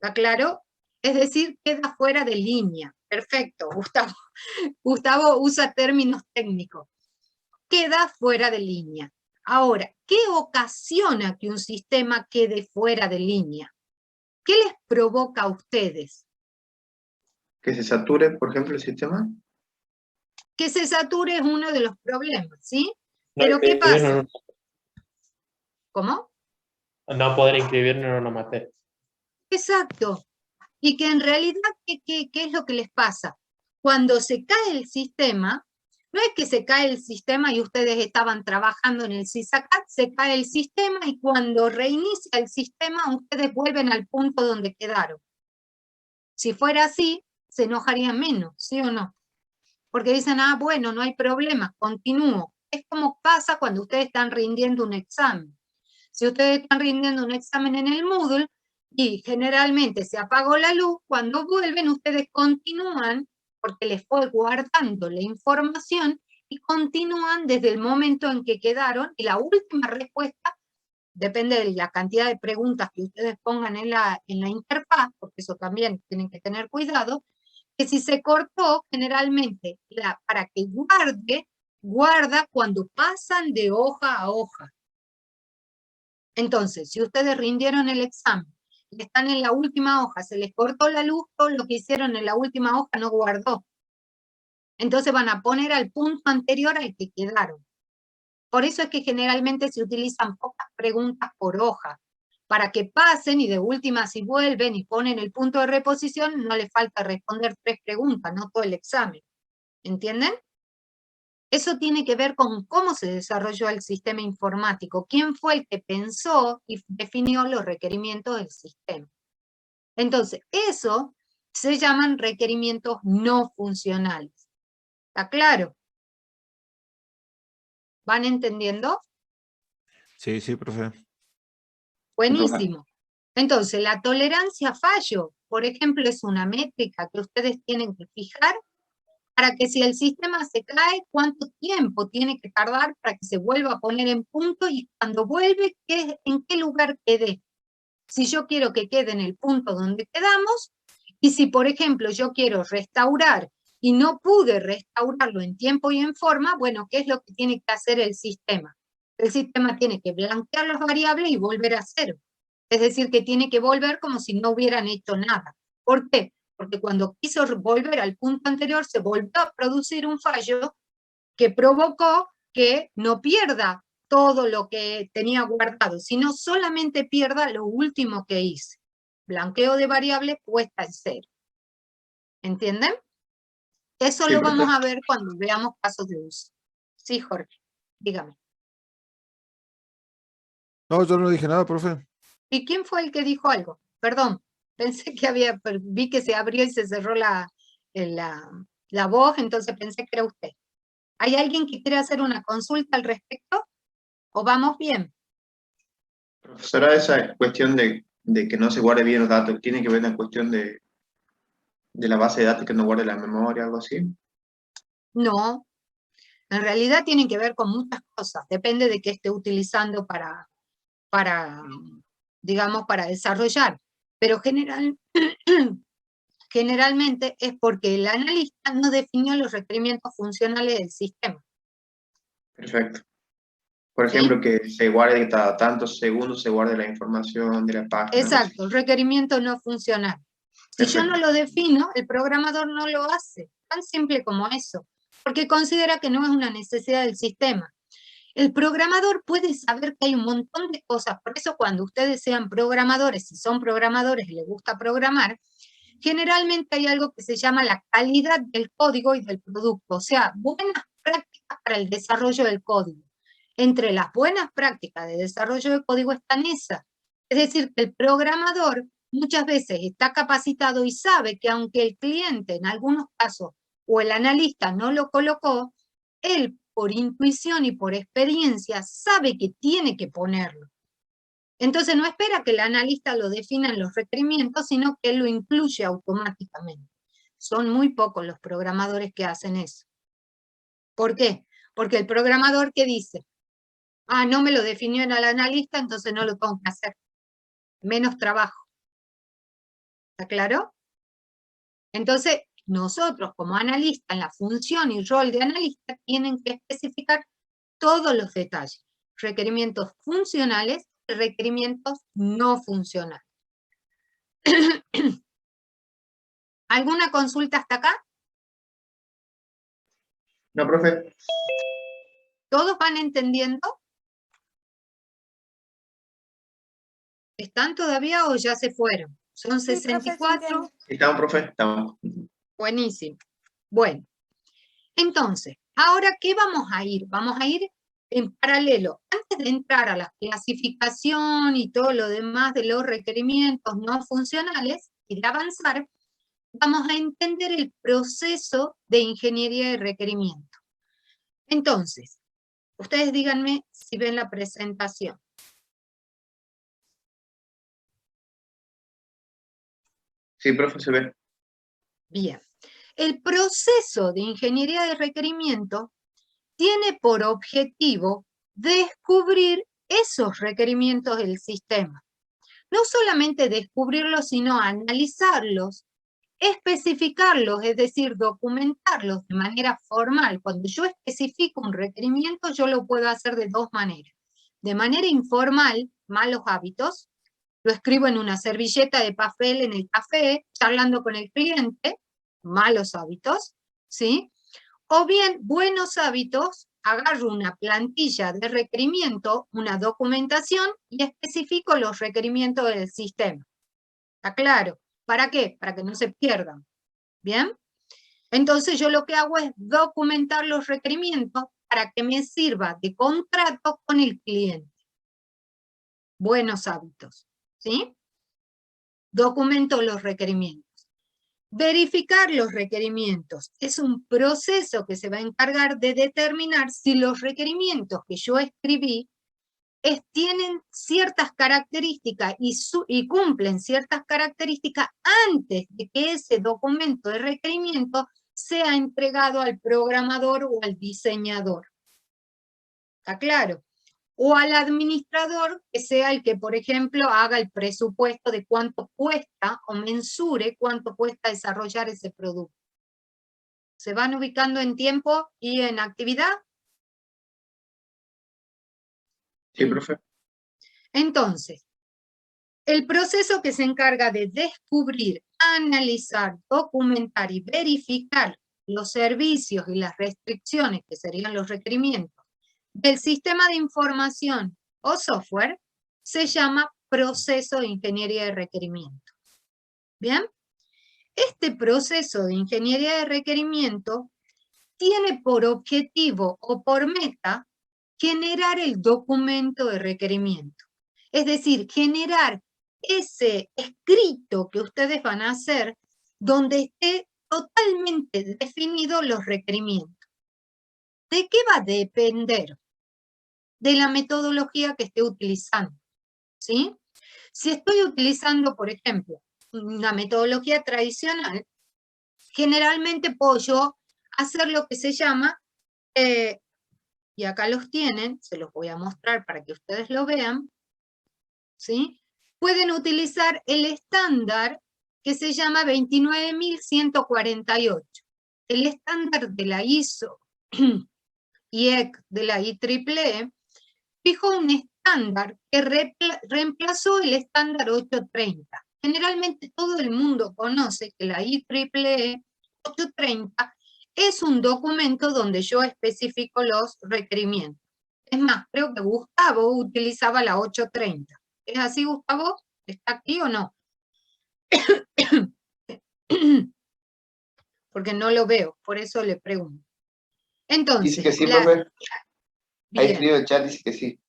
¿Está claro? Es decir, queda fuera de línea. Perfecto, Gustavo. Gustavo usa términos técnicos. Queda fuera de línea. Ahora, ¿qué ocasiona que un sistema quede fuera de línea? ¿Qué les provoca a ustedes? Que se sature, por ejemplo, el sistema. Que se sature es uno de los problemas, ¿sí? Pero ¿qué pasa? ¿Cómo? No poder inscribirnos en una materia. Exacto. Y que en realidad, ¿qué es lo que les pasa? Cuando se cae el sistema, no es que se cae el sistema y ustedes estaban trabajando en el SysACAD, se cae el sistema y cuando reinicia el sistema, ustedes vuelven al punto donde quedaron. Si fuera así, se enojarían menos, ¿sí o no? Porque dicen, ah, bueno, no hay problema, continúo. Es como pasa cuando ustedes están rindiendo un examen. Si ustedes están rindiendo un examen en el Moodle y generalmente se apagó la luz, cuando vuelven ustedes continúan porque les fue guardando la información y continúan desde el momento en que quedaron y la última respuesta depende de la cantidad de preguntas que ustedes pongan en la interfaz, porque eso también tienen que tener cuidado, que si se cortó, generalmente, para que guarda cuando pasan de hoja a hoja. Entonces, si ustedes rindieron el examen y están en la última hoja, se les cortó la luz, todo lo que hicieron en la última hoja no guardó. Entonces van a poner al punto anterior al que quedaron. Por eso es que generalmente se utilizan pocas preguntas por hoja, para que pasen y de última si vuelven y ponen el punto de reposición, no les falta responder 3 preguntas, no todo el examen. ¿Entienden? Eso tiene que ver con cómo se desarrolló el sistema informático, quién fue el que pensó y definió los requerimientos del sistema. Entonces, eso se llaman requerimientos no funcionales. ¿Está claro? ¿Van entendiendo? Sí, sí, profe. Buenísimo. Entonces, la tolerancia a fallo, por ejemplo, es una métrica que ustedes tienen que fijar para que si el sistema se cae, cuánto tiempo tiene que tardar para que se vuelva a poner en punto y cuando vuelve, en qué lugar quede. Si yo quiero que quede en el punto donde quedamos, y si, por ejemplo, yo quiero restaurar y no pude restaurarlo en tiempo y en forma, bueno, ¿qué es lo que tiene que hacer el sistema? El sistema tiene que blanquear las variables y volver a cero. Es decir, que tiene que volver como si no hubieran hecho nada. ¿Por qué? Porque cuando quiso volver al punto anterior, se volvió a producir un fallo que provocó que no pierda todo lo que tenía guardado, sino solamente pierda lo último que hice. Blanqueo de variables puesta en cero. ¿Entienden? Eso Sí, lo vamos profe. a ver cuando veamos casos de uso. Sí, Jorge, dígame. No, yo no dije nada, profe. ¿Y quién fue el que dijo algo? Perdón, pensé que vi que se abrió y se cerró la voz, entonces pensé que era usted. ¿Hay alguien que quiere hacer una consulta al respecto? ¿O vamos bien? Profesora, esa cuestión de que no se guarde bien los datos, ¿tiene que ver con la cuestión de la base de datos que no guarde la memoria, algo así? No, en realidad tienen que ver con muchas cosas, depende de qué esté utilizando para digamos, para desarrollar. Pero generalmente es porque el analista no definió los requerimientos funcionales del sistema. Perfecto. Por ¿Sí? ejemplo, que se guarde cada tantos segundos, se guarde la información de la página. algo así. Exacto, el requerimiento no funcional. Si yo no Perfecto. lo defino, el programador no lo hace. Tan simple como eso. Porque considera que no es una necesidad del sistema. El programador puede saber que hay un montón de cosas. Por eso cuando ustedes sean programadores, si son programadores y les gusta programar, generalmente hay algo que se llama la calidad del código y del producto. O sea, buenas prácticas para el desarrollo del código. Entre las buenas prácticas de desarrollo de código están esas. Es decir, que el programador muchas veces está capacitado y sabe que aunque el cliente en algunos casos o el analista no lo colocó, él por intuición y por experiencia sabe que tiene que ponerlo. Entonces no espera que el analista lo defina en los requerimientos, sino que él lo incluye automáticamente. Son muy pocos los programadores que hacen eso. ¿Por qué? Porque el programador que dice, ah, no me lo definió en el analista, entonces no lo tengo que hacer. Menos trabajo. ¿Está claro? Entonces, nosotros como analistas, en la función y rol de analista, tienen que especificar todos los detalles. Requerimientos funcionales y requerimientos no funcionales. ¿Alguna consulta hasta acá? No, profe. ¿Todos van entendiendo? ¿Están todavía o ya se fueron? Son Sí, profe, sí 64. entiendo. ¿Estamos, profe? Estamos. Buenísimo. Bueno, entonces, ¿ahora qué vamos a ir? Vamos a ir en paralelo. Antes de entrar a la clasificación y todo lo demás de los requerimientos no funcionales y de avanzar, vamos a entender el proceso de ingeniería de requerimiento. Entonces, ustedes díganme si ven la presentación. Sí, profe, se ve. Bien. El proceso de ingeniería de requerimiento tiene por objetivo descubrir esos requerimientos del sistema. No solamente descubrirlos, sino analizarlos, especificarlos, es decir, documentarlos de manera formal. Cuando yo especifico un requerimiento, yo lo puedo hacer de dos maneras. De manera informal, malos hábitos, lo escribo en una servilleta de papel en el café, charlando con el cliente, malos hábitos, ¿sí? O bien, buenos hábitos, agarro una plantilla de requerimiento, una documentación y especifico los requerimientos del sistema. ¿Está claro? ¿Para qué? Para que no se pierdan. ¿Bien? Entonces yo lo que hago es documentar los requerimientos para que me sirva de contrato con el cliente. Buenos hábitos. ¿Sí? Documento los requerimientos. Verificar los requerimientos es un proceso que se va a encargar de determinar si los requerimientos que yo escribí tienen ciertas características y cumplen ciertas características antes de que ese documento de requerimiento sea entregado al programador o al diseñador. ¿Está claro? O al administrador, que sea el que, por ejemplo, haga el presupuesto de cuánto cuesta o mensure cuánto cuesta desarrollar ese producto. ¿Se van ubicando en tiempo y en actividad? Sí, profe. Entonces, el proceso que se encarga de descubrir, analizar, documentar y verificar los servicios y las restricciones, que serían los requerimientos, del sistema de información o software, se llama proceso de ingeniería de requerimiento. ¿Bien? Este proceso de ingeniería de requerimiento tiene por objetivo o por meta generar el documento de requerimiento. Es decir, generar ese escrito que ustedes van a hacer donde esté totalmente definidos los requerimientos. ¿De qué va a depender? De la metodología que esté utilizando. ¿sí? Si estoy utilizando, por ejemplo, una metodología tradicional, generalmente puedo yo hacer lo que se llama, y acá los tienen, se los voy a mostrar para que ustedes lo vean, ¿sí? Pueden utilizar el estándar que se llama 29148. El estándar de la ISO y EC de la IEEE fijó un estándar que reemplazó el estándar 830. Generalmente todo el mundo conoce que la IEEE 830 es un documento donde yo especifico los requerimientos. Es más, creo que Gustavo utilizaba la 830. ¿Es así, Gustavo? ¿Está aquí o no? Porque no lo veo, por eso le pregunto. Entonces, Dice que sí, profe. Ahí bien, escribe el chat, dice que sí.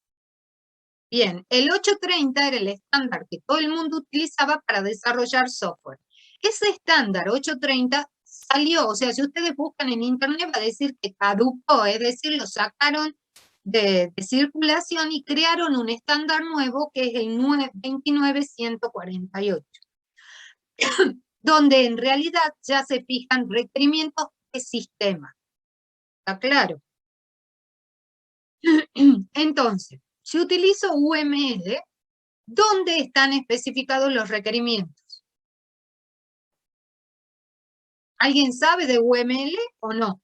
bien, el 830 era el estándar que todo el mundo utilizaba para desarrollar software. Ese estándar 830 salió, o sea, si ustedes buscan en internet va a decir que caducó, es decir, lo sacaron de circulación y crearon un estándar nuevo que es el 29148, donde en realidad ya se fijan requerimientos de sistema. ¿Está claro? Entonces, si utilizo UML, ¿dónde están especificados los requerimientos? ¿Alguien sabe de UML o no?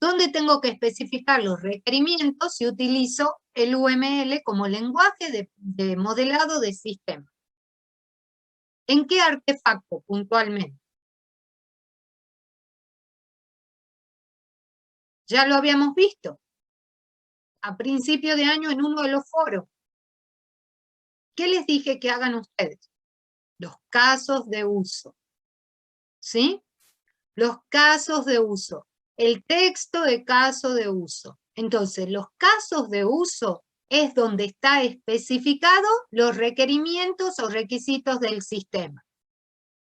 ¿Dónde tengo que especificar los requerimientos si utilizo el UML como lenguaje de modelado de sistema? ¿En qué artefacto puntualmente? Ya lo habíamos visto a principio de año en uno de los foros. ¿Qué les dije que hagan ustedes? Los casos de uso. ¿Sí? Los casos de uso. El texto de caso de uso. Entonces, los casos de uso es donde está especificado los requerimientos o requisitos del sistema.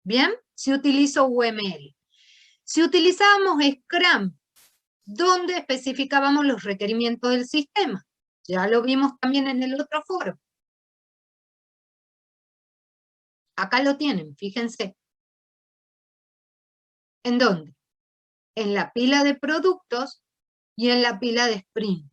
¿Bien? Si utilizo UML. Si utilizábamos Scrum, ¿dónde especificábamos los requerimientos del sistema? Ya lo vimos también en el otro foro. Acá lo tienen, fíjense. ¿En dónde? En la pila de productos y en la pila de sprint.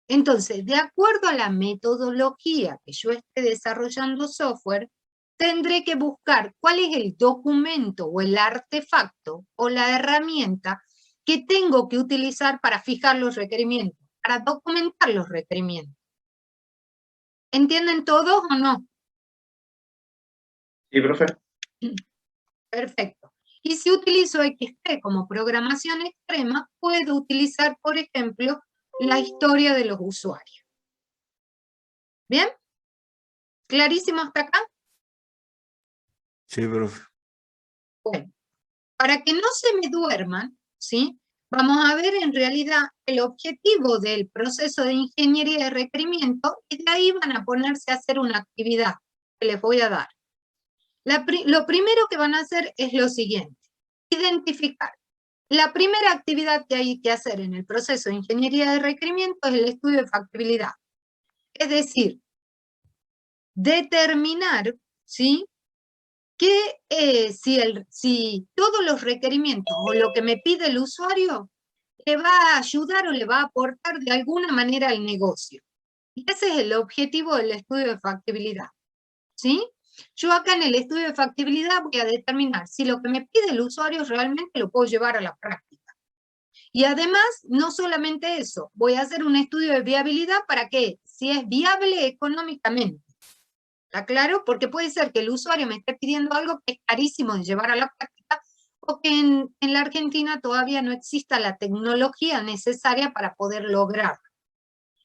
Entonces, de acuerdo a la metodología que yo esté desarrollando software, tendré que buscar cuál es el documento o el artefacto o la herramienta que tengo que utilizar para fijar los requerimientos, para documentar los requerimientos. ¿Entienden todos o no? Sí, profe. Perfecto. Y si utilizo XP como programación extrema, puedo utilizar, por ejemplo, la historia de los usuarios. ¿Bien? ¿Clarísimo hasta acá? Sí, profe. Bueno, para que no se me duerman, ¿sí? Vamos a ver en realidad el objetivo del proceso de ingeniería de requerimiento y de ahí van a ponerse a hacer una actividad que les voy a dar. Lo primero que van a hacer es lo siguiente, identificar. La primera actividad que hay que hacer en el proceso de ingeniería de requerimiento es el estudio de factibilidad. Es decir, determinar, ¿sí?, que si todos los requerimientos o lo que me pide el usuario le va a ayudar o le va a aportar de alguna manera al negocio. Y ese es el objetivo del estudio de factibilidad, ¿sí? Yo acá en el estudio de factibilidad voy a determinar si lo que me pide el usuario realmente lo puedo llevar a la práctica. Y además, no solamente eso, voy a hacer un estudio de viabilidad para que, si es viable económicamente. ¿Está claro? Porque puede ser que el usuario me esté pidiendo algo que es carísimo de llevar a la práctica o que en la Argentina todavía no exista la tecnología necesaria para poder lograrlo.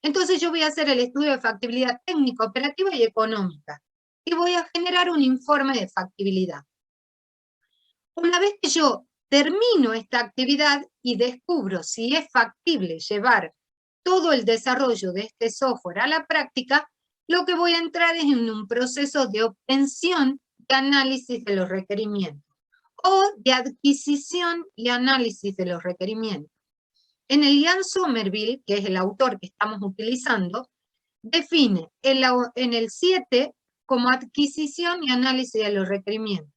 Entonces yo voy a hacer el estudio de factibilidad técnica, operativa y económica. Y voy a generar un informe de factibilidad. Una vez que yo termino esta actividad y descubro si es factible llevar todo el desarrollo de este software a la práctica, lo que voy a entrar es en un proceso de obtención de análisis de los requerimientos o de adquisición y análisis de los requerimientos. En el Ian Somerville, que es el autor que estamos utilizando, define en el 7 como adquisición y análisis de los requerimientos.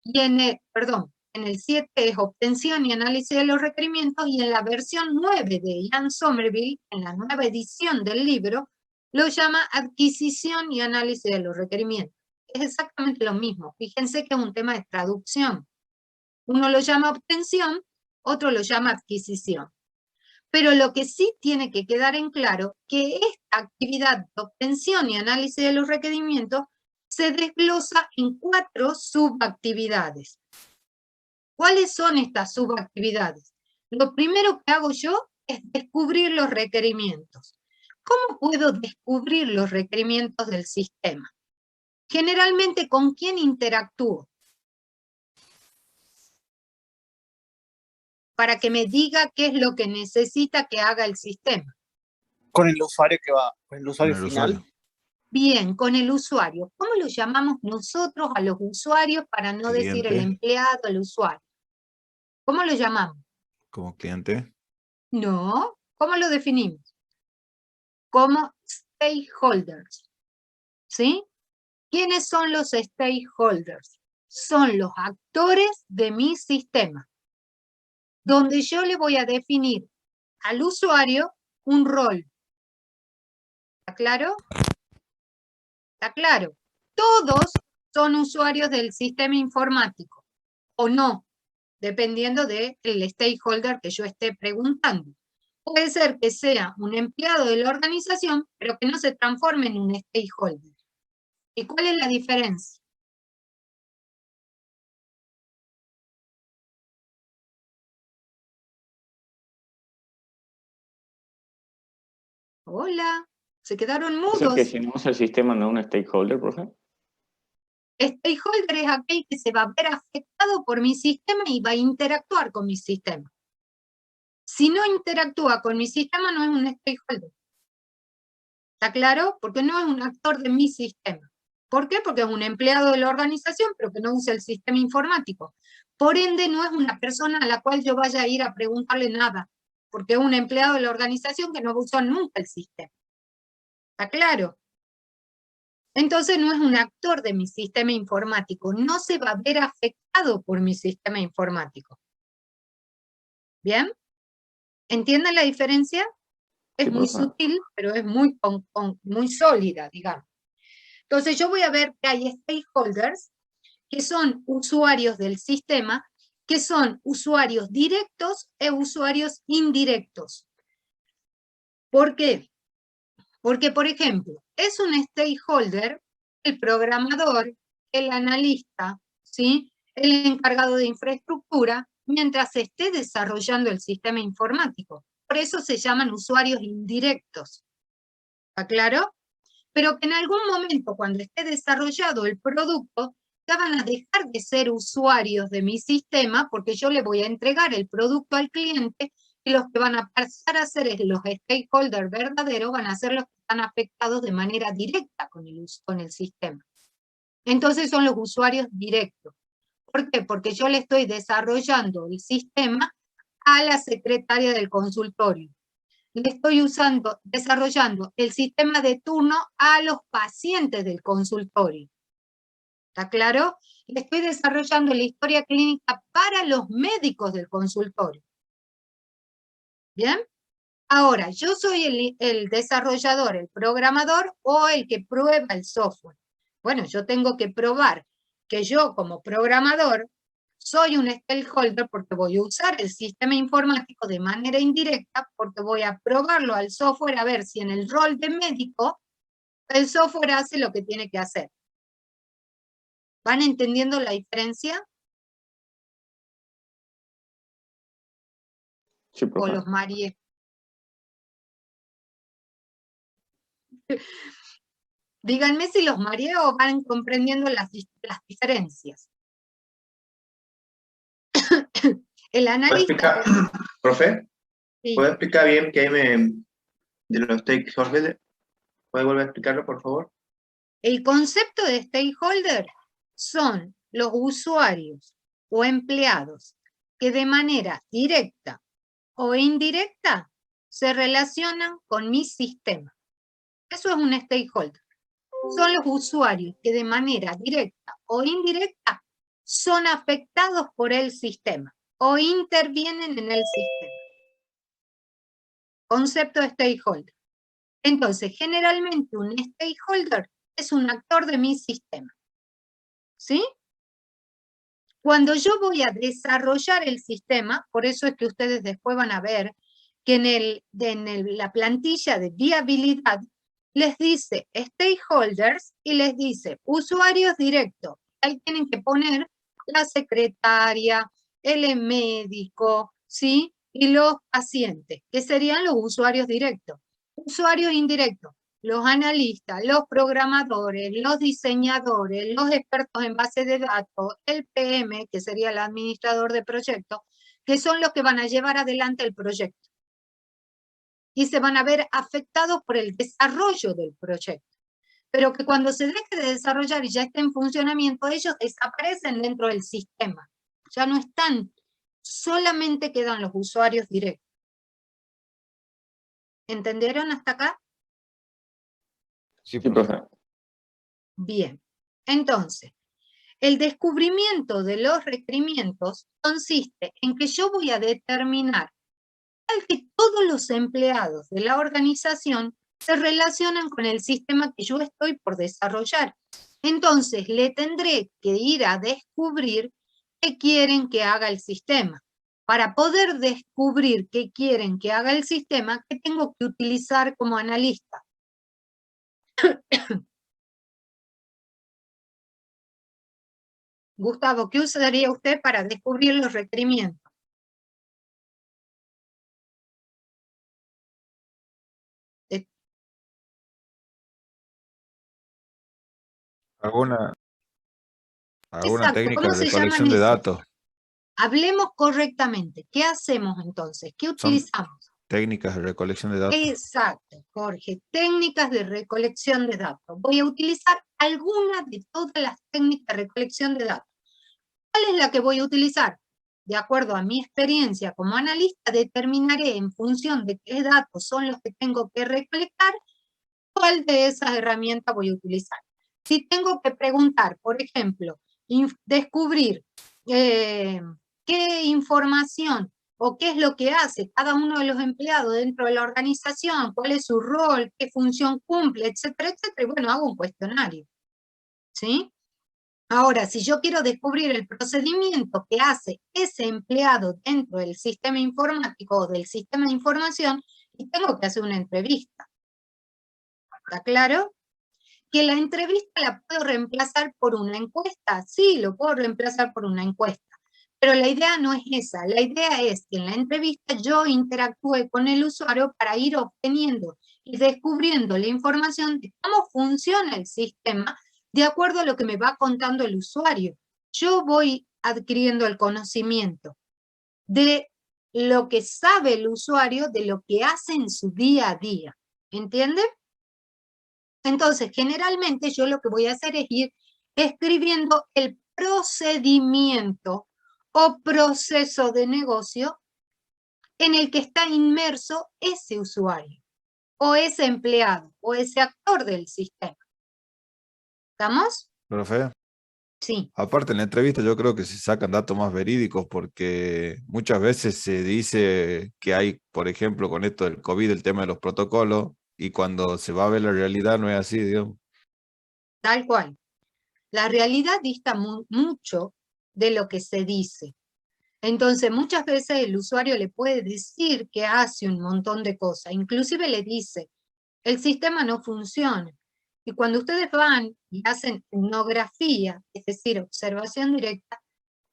Y en el 7 es obtención y análisis de los requerimientos, y en la versión 9 de Ian Somerville, en la nueva edición del libro, lo llama adquisición y análisis de los requerimientos. Es exactamente lo mismo. Fíjense que es un tema de traducción. Uno lo llama obtención, otro lo llama adquisición. Pero lo que sí tiene que quedar en claro, que esta actividad de obtención y análisis de los requerimientos se desglosa en 4 subactividades. ¿Cuáles son estas subactividades? Lo primero que hago yo es descubrir los requerimientos. ¿Cómo puedo descubrir los requerimientos del sistema? Generalmente, ¿con quién interactúo? Para que me diga qué es lo que necesita que haga el sistema. Con el usuario que va, con el usuario Con el final. usuario. Bien, con el usuario. ¿Cómo lo llamamos nosotros a los usuarios para no decir el Cliente. empleado, el usuario? ¿Cómo lo llamamos? Como cliente. No. ¿Cómo lo definimos? Como stakeholders. ¿Sí? ¿Quiénes son los stakeholders? Son los actores de mi sistema, donde yo le voy a definir al usuario un rol. ¿Está claro? ¿Está claro? Todos son usuarios del sistema informático, o no, dependiendo del stakeholder que yo esté preguntando. Puede ser que sea un empleado de la organización, pero que no se transforme en un stakeholder. ¿Y cuál es la diferencia? Hola, se quedaron ¿Es mudos. que si no usa el sistema no es un stakeholder, profe? Stakeholder es aquel que se va a ver afectado por mi sistema y va a interactuar con mi sistema. Si no interactúa con mi sistema, no es un stakeholder. ¿Está claro? Porque no es un actor de mi sistema. ¿Por qué? Porque es un empleado de la organización, pero que no usa el sistema informático. Por ende, no es una persona a la cual yo vaya a ir a preguntarle nada, porque es un empleado de la organización que no usó nunca el sistema. ¿Está claro? Entonces no es un actor de mi sistema informático, no se va a ver afectado por mi sistema informático. ¿Bien? ¿Entienden la diferencia? Es Sí, muy profe. sutil, pero es muy sólida, digamos. Entonces yo voy a ver que hay stakeholders, que son usuarios del sistema, que son usuarios directos e usuarios indirectos. ¿Por qué? Porque, por ejemplo, es un stakeholder el programador, el analista, ¿sí? El encargado de infraestructura, mientras se esté desarrollando el sistema informático. Por eso se llaman usuarios indirectos. ¿Está claro? Pero que en algún momento, cuando esté desarrollado el producto, ya van a dejar de ser usuarios de mi sistema, porque yo le voy a entregar el producto al cliente, y los que van a pasar a ser los stakeholders verdaderos van a ser los que están afectados de manera directa con el sistema. Entonces son los usuarios directos. ¿Por qué? Porque yo le estoy desarrollando el sistema a la secretaria del consultorio. Le estoy desarrollando el sistema de turno a los pacientes del consultorio. ¿Está claro? Le estoy desarrollando la historia clínica para los médicos del consultorio. ¿Bien? Ahora, yo soy el desarrollador, el programador o el que prueba el software. Bueno, yo tengo que probar que yo como programador soy un stakeholder porque voy a usar el sistema informático de manera indirecta, porque voy a probarlo al software a ver si en el rol de médico el software hace lo que tiene que hacer. ¿Van entendiendo la diferencia? Sí, O profe. los mareé. Díganme si los mareé o van comprendiendo las diferencias. El ¿Puede analista... explicar, profe? Sí. ¿Puede explicar bien qué hay de los stakeholders? ¿Puede volver a explicarlo, por favor? El concepto de stakeholder son los usuarios o empleados que de manera directa o indirecta se relacionan con mi sistema. Eso es un stakeholder. Son los usuarios que de manera directa o indirecta son afectados por el sistema o intervienen en el sistema. Concepto de stakeholder. Entonces, generalmente un stakeholder es un actor de mi sistema. ¿Sí? Cuando yo voy a desarrollar el sistema, por eso es que ustedes después van a ver que en la plantilla de viabilidad les dice stakeholders y les dice usuarios directos. Ahí tienen que poner la secretaria, el médico, ¿sí? Y los pacientes, que serían los usuarios directos. Usuarios indirectos, los analistas, los programadores, los diseñadores, los expertos en base de datos, el PM, que sería el administrador de proyectos, que son los que van a llevar adelante el proyecto. Y se van a ver afectados por el desarrollo del proyecto. Pero que cuando se deje de desarrollar y ya esté en funcionamiento, ellos desaparecen dentro del sistema. Ya no están, solamente quedan los usuarios directos. ¿Entendieron hasta acá? Sí, profe. Bien. Entonces, el descubrimiento de los requerimientos consiste en que yo voy a determinar que todos los empleados de la organización se relacionan con el sistema que yo estoy por desarrollar. Entonces, le tendré que ir a descubrir qué quieren que haga el sistema. Para poder descubrir qué quieren que haga el sistema, ¿qué tengo que utilizar como analista? Gustavo, ¿qué usaría usted para descubrir los requerimientos? ¿Alguna Exacto, técnica ¿cómo de se recolección llaman de esos? datos? Hablemos correctamente. ¿Qué hacemos entonces? ¿Qué utilizamos? Técnicas de recolección de datos. Exacto, Jorge. Técnicas de recolección de datos. Voy a utilizar alguna de todas las técnicas de recolección de datos. ¿Cuál es la que voy a utilizar? De acuerdo a mi experiencia como analista, determinaré en función de qué datos son los que tengo que recolectar, cuál de esas herramientas voy a utilizar. Si tengo que preguntar, por ejemplo, descubrir qué información o qué es lo que hace cada uno de los empleados dentro de la organización, cuál es su rol, qué función cumple, etcétera, etcétera, y bueno, hago un cuestionario, ¿sí? Ahora, si yo quiero descubrir el procedimiento que hace ese empleado dentro del sistema informático o del sistema de información, y tengo que hacer una entrevista. ¿Está claro? ¿Que la entrevista la puedo reemplazar por una encuesta? Sí, lo puedo reemplazar por una encuesta. Pero la idea no es esa. La idea es que en la entrevista yo interactúe con el usuario para ir obteniendo y descubriendo la información de cómo funciona el sistema de acuerdo a lo que me va contando el usuario. Yo voy adquiriendo el conocimiento de lo que sabe el usuario, de lo que hace en su día a día. ¿Entiende? Entonces, generalmente yo lo que voy a hacer es ir escribiendo el procedimiento o proceso de negocio en el que está inmerso ese usuario, o ese empleado, o ese actor del sistema. ¿Estamos? Profe, Sí. aparte en la entrevista yo creo que se sacan datos más verídicos porque muchas veces se dice que hay, por ejemplo, con esto del COVID, el tema de los protocolos, y cuando se va a ver la realidad no es así, digamos. Tal cual. La realidad dista mucho de lo que se dice. Entonces, muchas veces el usuario le puede decir que hace un montón de cosas, inclusive le dice, el sistema no funciona. Y cuando ustedes van y hacen etnografía, es decir, observación directa,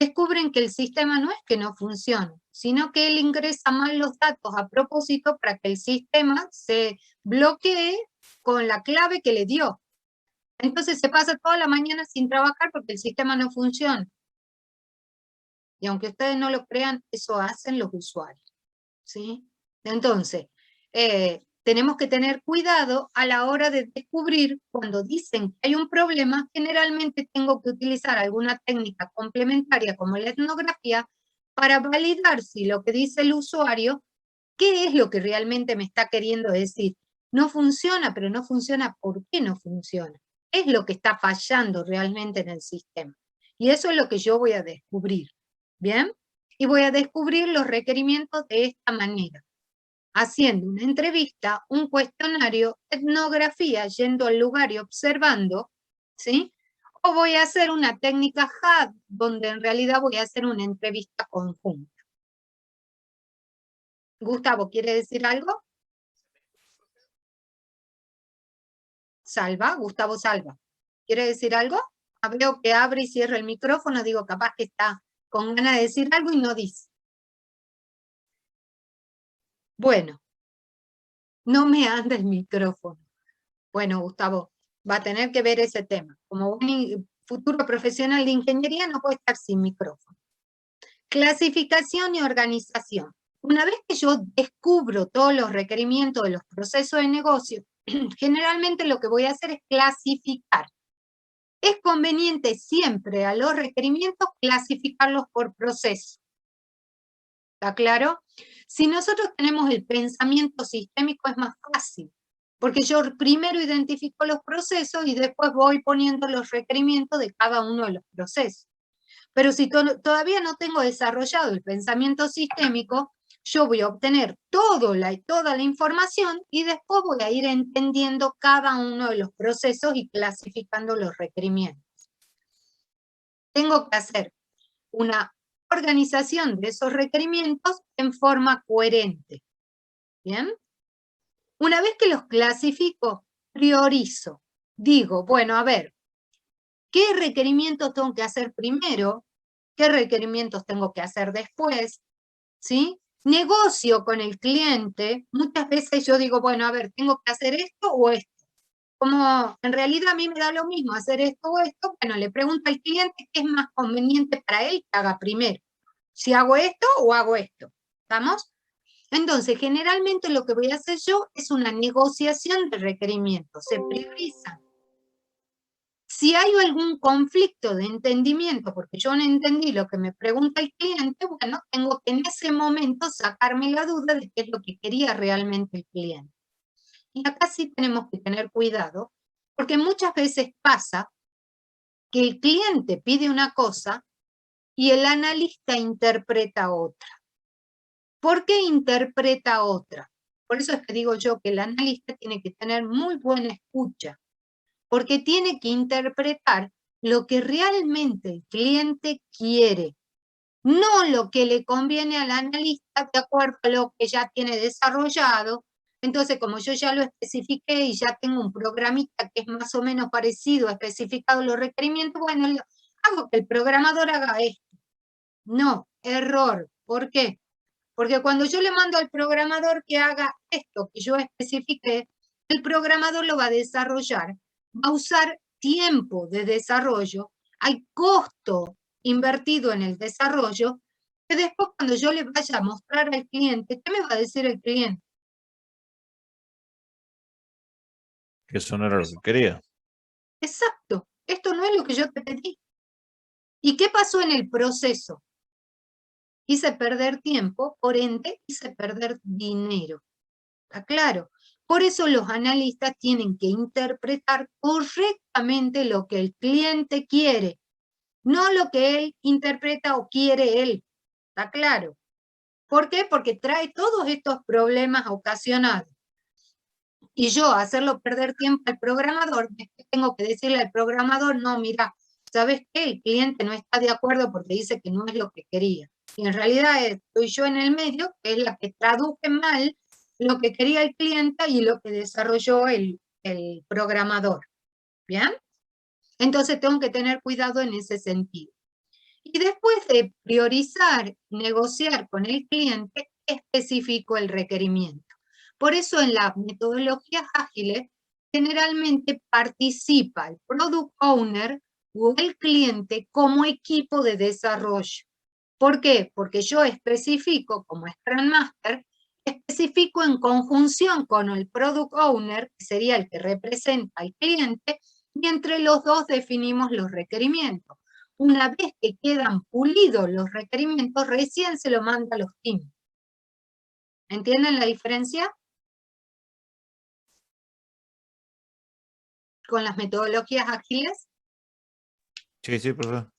descubren que el sistema no es que no funcione, sino que él ingresa mal los datos a propósito para que el sistema se bloquee con la clave que le dio. Entonces se pasa toda la mañana sin trabajar porque el sistema no funciona. Y aunque ustedes no lo crean, eso hacen los usuarios, ¿sí? Entonces, tenemos que tener cuidado a la hora de descubrir cuando dicen que hay un problema. Generalmente tengo que utilizar alguna técnica complementaria como la etnografía para validar si lo que dice el usuario ¿Qué es lo que realmente me está queriendo decir? No funciona, pero no funciona. ¿Por qué no funciona? ¿Qué es lo que está fallando realmente en el sistema? Y eso es lo que yo voy a descubrir. ¿Bien? Y voy a descubrir los requerimientos de esta manera. Haciendo una entrevista, un cuestionario, etnografía, yendo al lugar y observando, ¿sí? O voy a hacer una técnica HUD, donde en realidad voy a hacer una entrevista conjunta. Gustavo, ¿quiere decir algo? Salva, Gustavo Salva. ¿Quiere decir algo? Veo que abre y cierra el micrófono, digo, capaz que está con ganas de decir algo y no dice. Bueno, no me anda el micrófono. Bueno, Gustavo, va a tener que ver ese tema. Como un futuro profesional de ingeniería no puede estar sin micrófono. Clasificación y organización. Una vez que yo descubro todos los requerimientos de los procesos de negocio, generalmente lo que voy a hacer es clasificar. Es conveniente siempre a los requerimientos clasificarlos por proceso. ¿Está claro? Si nosotros tenemos el pensamiento sistémico es más fácil, porque yo primero identifico los procesos y después voy poniendo los requerimientos de cada uno de los procesos. Pero si todavía no tengo desarrollado el pensamiento sistémico, yo voy a obtener toda la información y después voy a ir entendiendo cada uno de los procesos y clasificando los requerimientos. Tengo que hacer una organización de esos requerimientos en forma coherente. ¿Bien? Una vez que los clasifico, priorizo. Digo, bueno, a ver, ¿qué requerimientos tengo que hacer primero? ¿Qué requerimientos tengo que hacer después? ¿Sí? Negocio con el cliente. Muchas veces yo digo, bueno, a ver, ¿tengo que hacer esto o esto? Como en realidad a mí me da lo mismo hacer esto o esto, bueno, le pregunto al cliente qué es más conveniente para él que haga primero. Si hago esto o hago esto. ¿Estamos? Entonces, generalmente lo que voy a hacer yo es una negociación de requerimientos. Se priorizan. Si hay algún conflicto de entendimiento, porque yo no entendí lo que me pregunta el cliente, bueno, tengo que en ese momento sacarme la duda de qué es lo que quería realmente el cliente. Y acá sí tenemos que tener cuidado, porque muchas veces pasa que el cliente pide una cosa y el analista interpreta otra. ¿Por qué interpreta otra? Por eso es que digo yo que el analista tiene que tener muy buena escucha, porque tiene que interpretar lo que realmente el cliente quiere, no lo que le conviene al analista de acuerdo a lo que ya tiene desarrollado. Entonces, como yo ya lo especifiqué y ya tengo un programita que es más o menos parecido, especificado los requerimientos, bueno, hago que el programador haga esto. No, error. ¿Por qué? Porque cuando yo le mando al programador que haga esto que yo especifiqué, el programador lo va a desarrollar, va a usar tiempo de desarrollo, hay costo invertido en el desarrollo, que después cuando yo le vaya a mostrar al cliente, ¿qué me va a decir el cliente? Que eso no era lo que quería. Exacto, esto no es lo que yo te pedí. ¿Y qué pasó en el proceso? Hice perder tiempo, por ende, hice perder dinero. ¿Está claro? Por eso los analistas tienen que interpretar correctamente lo que el cliente quiere, no lo que él interpreta o quiere él. ¿Está claro? ¿Por qué? Porque trae todos estos problemas ocasionados. Y yo hacerlo perder tiempo al programador, tengo que decirle al programador, no, mira, ¿sabes qué? El cliente no está de acuerdo porque dice que no es lo que quería. Y en realidad estoy yo en el medio, que es la que traduje mal lo que quería el cliente y lo que desarrolló el programador. ¿Bien? Entonces tengo que tener cuidado en ese sentido. Y después de priorizar, negociar con el cliente, especifico el requerimiento. Por eso en las metodologías ágiles generalmente participa el Product Owner o el cliente como equipo de desarrollo. ¿Por qué? Porque yo especifico como Scrum Master, especifico en conjunción con el Product Owner, que sería el que representa al cliente, y entre los dos definimos los requerimientos. Una vez que quedan pulidos los requerimientos, recién se lo manda a los teams. ¿Entienden la diferencia? Con las metodologías ágiles. Sí, sí, profe.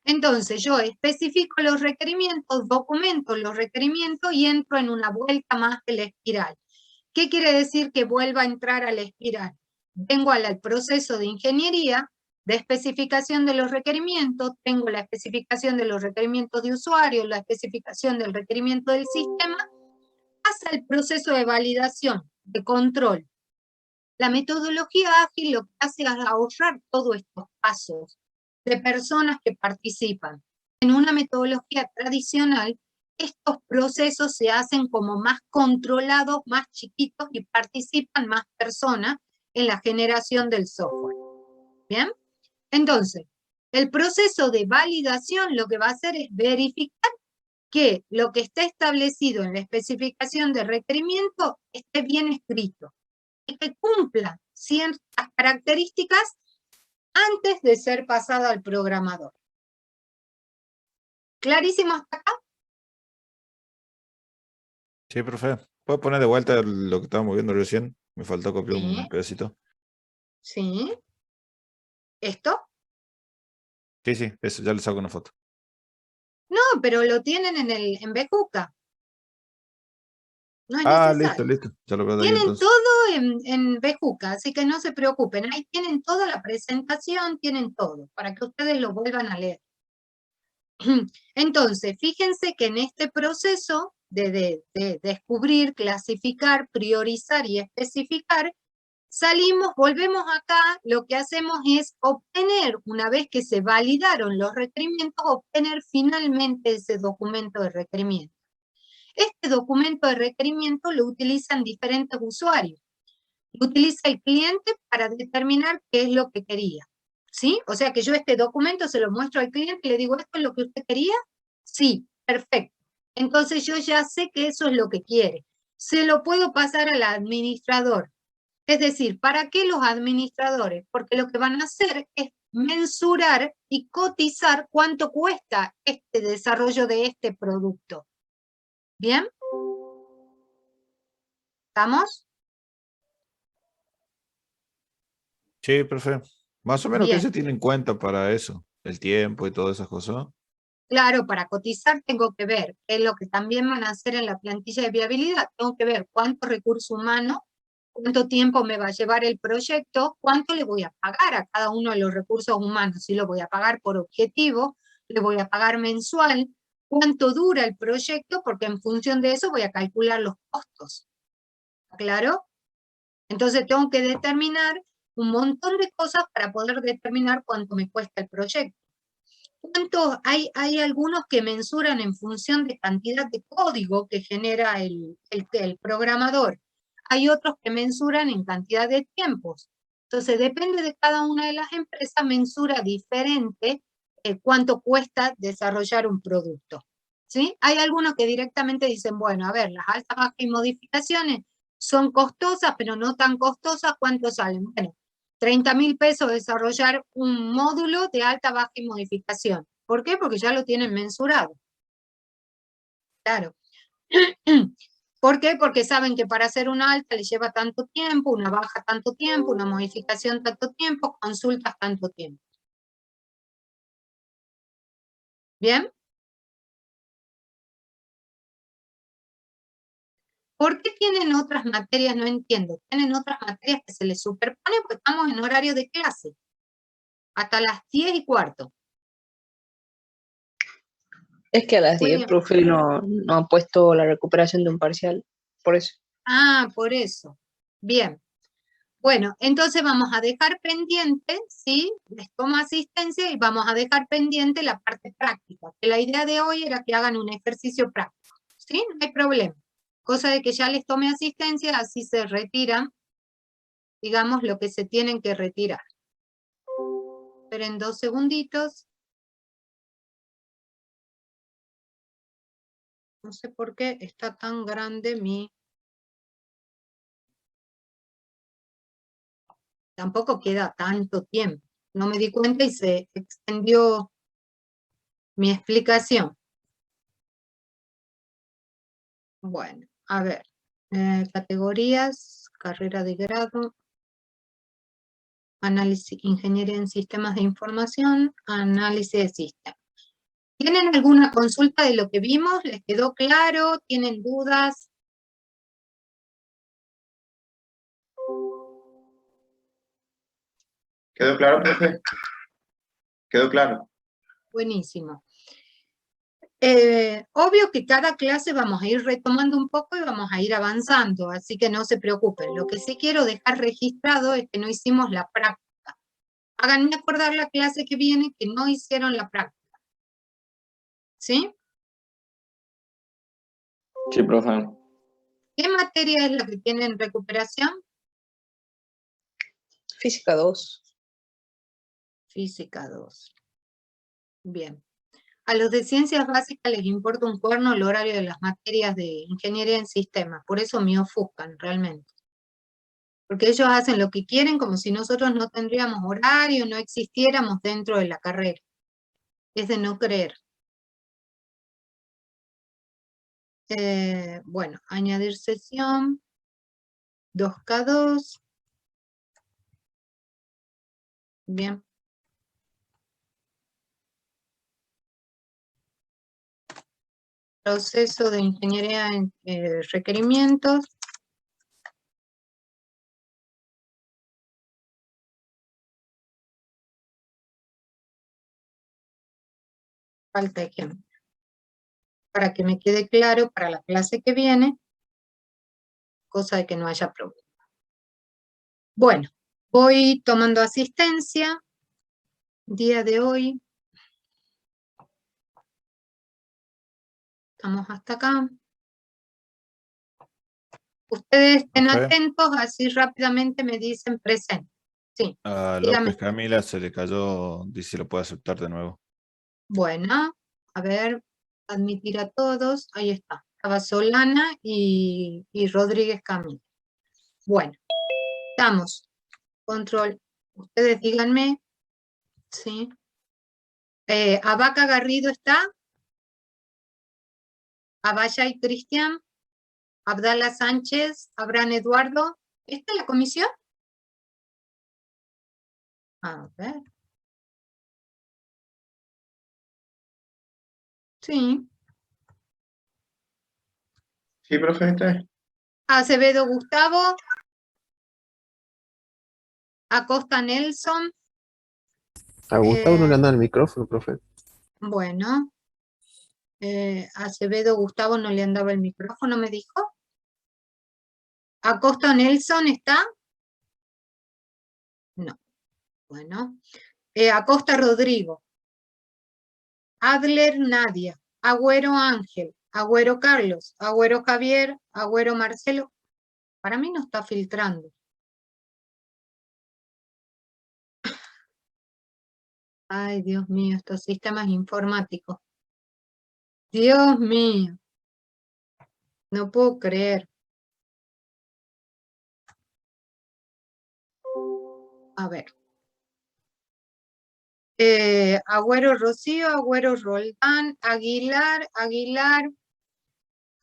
Entonces yo especifico los requerimientos, documento los requerimientos y entro en una vuelta más de la espiral. ¿Qué quiere decir que vuelva a entrar a la espiral? Vengo al proceso de ingeniería, de especificación de los requerimientos, tengo la especificación de los requerimientos de usuario, la especificación del requerimiento del sistema, pasa el proceso de validación, de control. La metodología ágil lo que hace es ahorrar todos estos pasos de personas que participan. En una metodología tradicional, estos procesos se hacen como más controlados, más chiquitos y participan más personas en la generación del software. ¿Bien? Entonces, el proceso de validación lo que va a hacer es verificar que lo que está establecido en la especificación de requerimiento esté bien escrito y que cumpla ciertas características antes de ser pasada al programador. ¿Clarísimo hasta acá? Sí, profe. ¿Puedo poner de vuelta lo que estábamos viendo recién? Me faltó copiar Sí. un pedacito. Sí. ¿Esto? Sí, sí, eso, ya le saco una foto. No, pero lo tienen en Bejuca. No es Ah, necesario. listo. Ya lo veo de ahí Tienen entonces. todo en Bejuca, así que no se preocupen. Ahí tienen toda la presentación, tienen todo, para que ustedes lo vuelvan a leer. Entonces, fíjense que en este proceso de descubrir, clasificar, priorizar y especificar, salimos, volvemos acá, lo que hacemos es obtener, una vez que se validaron los requerimientos, obtener finalmente ese documento de requerimiento. Este documento de requerimiento lo utilizan diferentes usuarios. Lo utiliza el cliente para determinar qué es lo que quería. ¿Sí? O sea que yo este documento se lo muestro al cliente y le digo, ¿esto es lo que usted quería? Sí, perfecto. Entonces yo ya sé que eso es lo que quiere. Se lo puedo pasar al administrador. Es decir, ¿para qué los administradores? Porque lo que van a hacer es mensurar y cotizar cuánto cuesta este desarrollo de este producto. ¿Bien? ¿Estamos? Sí, profe. Más o menos, ¿qué Bien. se tiene en cuenta para eso? El tiempo y todas esas cosas. Claro, para cotizar tengo que ver qué es lo que también van a hacer en la plantilla de viabilidad. Tengo que ver cuánto recurso humano, cuánto tiempo me va a llevar el proyecto, cuánto le voy a pagar a cada uno de los recursos humanos. Si lo voy a pagar por objetivo, le voy a pagar mensual, cuánto dura el proyecto, porque en función de eso voy a calcular los costos. ¿Claro? Entonces tengo que determinar un montón de cosas para poder determinar cuánto me cuesta el proyecto. Hay algunos que mensuran en función de cantidad de código que genera el programador. Hay otros que mensuran en cantidad de tiempos. Entonces, depende de cada una de las empresas, mensura diferente cuánto cuesta desarrollar un producto. ¿Sí? Hay algunos que directamente dicen, bueno, a ver, las altas, bajas y modificaciones son costosas, pero no tan costosas, ¿cuánto salen? Bueno, 30.000 pesos desarrollar un módulo de alta, baja y modificación. ¿Por qué? Porque ya lo tienen mensurado. Claro. ¿Por qué? Porque saben que para hacer una alta le lleva tanto tiempo, una baja tanto tiempo, una modificación tanto tiempo, consultas tanto tiempo. ¿Bien? ¿Por qué tienen otras materias? No entiendo. Tienen otras materias que se les superponen porque estamos en horario de clase. Hasta las 10:15. Es que a las Muy 10, bien. profe, no ha puesto la recuperación de un parcial, por eso. Ah, por eso. Bien. Bueno, entonces vamos a dejar pendiente, ¿sí? Les tomo asistencia y vamos a dejar pendiente la parte práctica. Que la idea de hoy era que hagan un ejercicio práctico, ¿sí? No hay problema. Cosa de que ya les tome asistencia, así se retiran, digamos, lo que se tienen que retirar. Esperen 2 segunditos. No sé por qué está tan grande mi... Tampoco queda tanto tiempo. No me di cuenta y se extendió mi explicación. Bueno, a ver, categorías, carrera de grado, análisis, ingeniería en sistemas de información, análisis de sistemas. ¿Tienen alguna consulta de lo que vimos? ¿Les quedó claro? ¿Tienen dudas? ¿Quedó claro, profe? ¿Quedó claro? Buenísimo. Obvio que cada clase vamos a ir retomando un poco y vamos a ir avanzando, así que no se preocupen. Lo que sí quiero dejar registrado es que no hicimos la práctica. Háganme acordar la clase que viene que no hicieron la práctica. ¿Sí? Sí, profe. ¿Qué materia es la que tienen recuperación? Física 2. Física 2. Bien. A los de ciencias básicas les importa un cuerno el horario de las materias de ingeniería en sistemas, por eso me ofuscan realmente. Porque ellos hacen lo que quieren como si nosotros no tendríamos horario, no existiéramos dentro de la carrera. Es de no creer. Bueno, añadir sesión, 2K2. Bien. Proceso de ingeniería en requerimientos. Falta ejemplo. Para que me quede claro para la clase que viene, cosa de que no haya problema. Bueno, voy tomando asistencia. Día de hoy. Estamos hasta acá. Ustedes estén Profe. atentos, así rápidamente me dicen presente. Sí, A dígame. López Camila se le cayó, dice si lo puede aceptar de nuevo. Bueno, a ver, admitir a todos. Ahí está. Estaba Solana y Rodríguez Camilo. Bueno, estamos. Control. Ustedes díganme. Sí. Abaca Garrido está. Abaya y Cristian. Abdala Sánchez. Abraham Eduardo. ¿Esta es la comisión? A ver. Sí. Sí, profe, esta es. Acevedo Gustavo. Acosta Nelson. A Gustavo no le anda el micrófono, profe. Bueno. Acevedo Gustavo no le andaba el micrófono, me dijo. Acosta Nelson está. No. Bueno. Acosta Rodrigo. Adler Nadia. Agüero Ángel. Agüero Carlos. Agüero Javier. Agüero Marcelo. Para mí no está filtrando. Ay, Dios mío, estos sistemas informáticos. Dios mío. No puedo creer. A ver. Agüero Rocío, Agüero Roldán, Aguilar,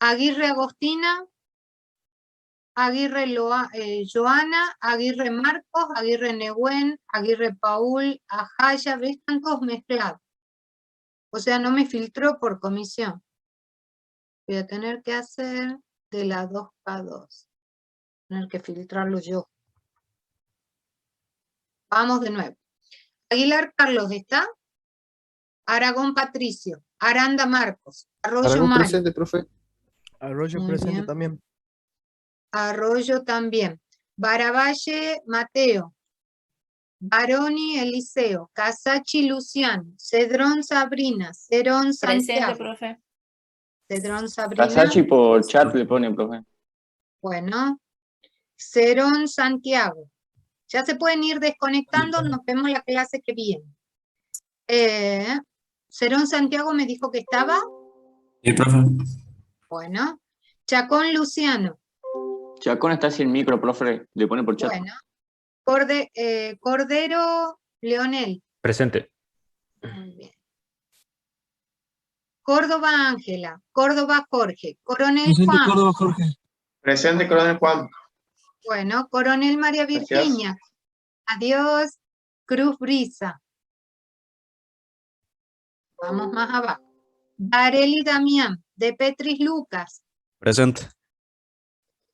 Aguirre Agostina, Aguirre Joana, Aguirre Marcos, Aguirre Nehuen, Aguirre Paul, Ajaya, ¿ves? Están todos mezclados. O sea, no me filtró por comisión. Voy a tener que hacer de la 2K2. Tener que filtrarlo yo. Vamos de nuevo. Aguilar Carlos, ¿está? Aragón Patricio, Aranda Marcos, Arroyo Aragón Mario. presente, profe. Arroyo Muy presente bien. también. Arroyo también. Baravalle Mateo. Baroni Eliseo. Casachi Luciano. Cedrón Sabrina. Cerón Presente, Santiago. profe. Cedrón Sabrina. Casachi por chat le pone, profe. Bueno. Cerón Santiago. Ya se pueden ir desconectando, nos vemos la clase que viene. Cerón Santiago me dijo que estaba. Sí, profe. Bueno. Chacón Luciano. Chacón está sin micro, profe. Le pone por chat. Bueno. Cordero Leonel. Presente. Muy bien. Córdoba Ángela, Córdoba Jorge, Coronel Presente Juan, Córdoba Jorge. Presente, coronel Juan. bueno, Coronel María Gracias. Virginia, adiós, Cruz Brisa. Vamos más abajo. Dareli Damián, De Petris Lucas, Presente.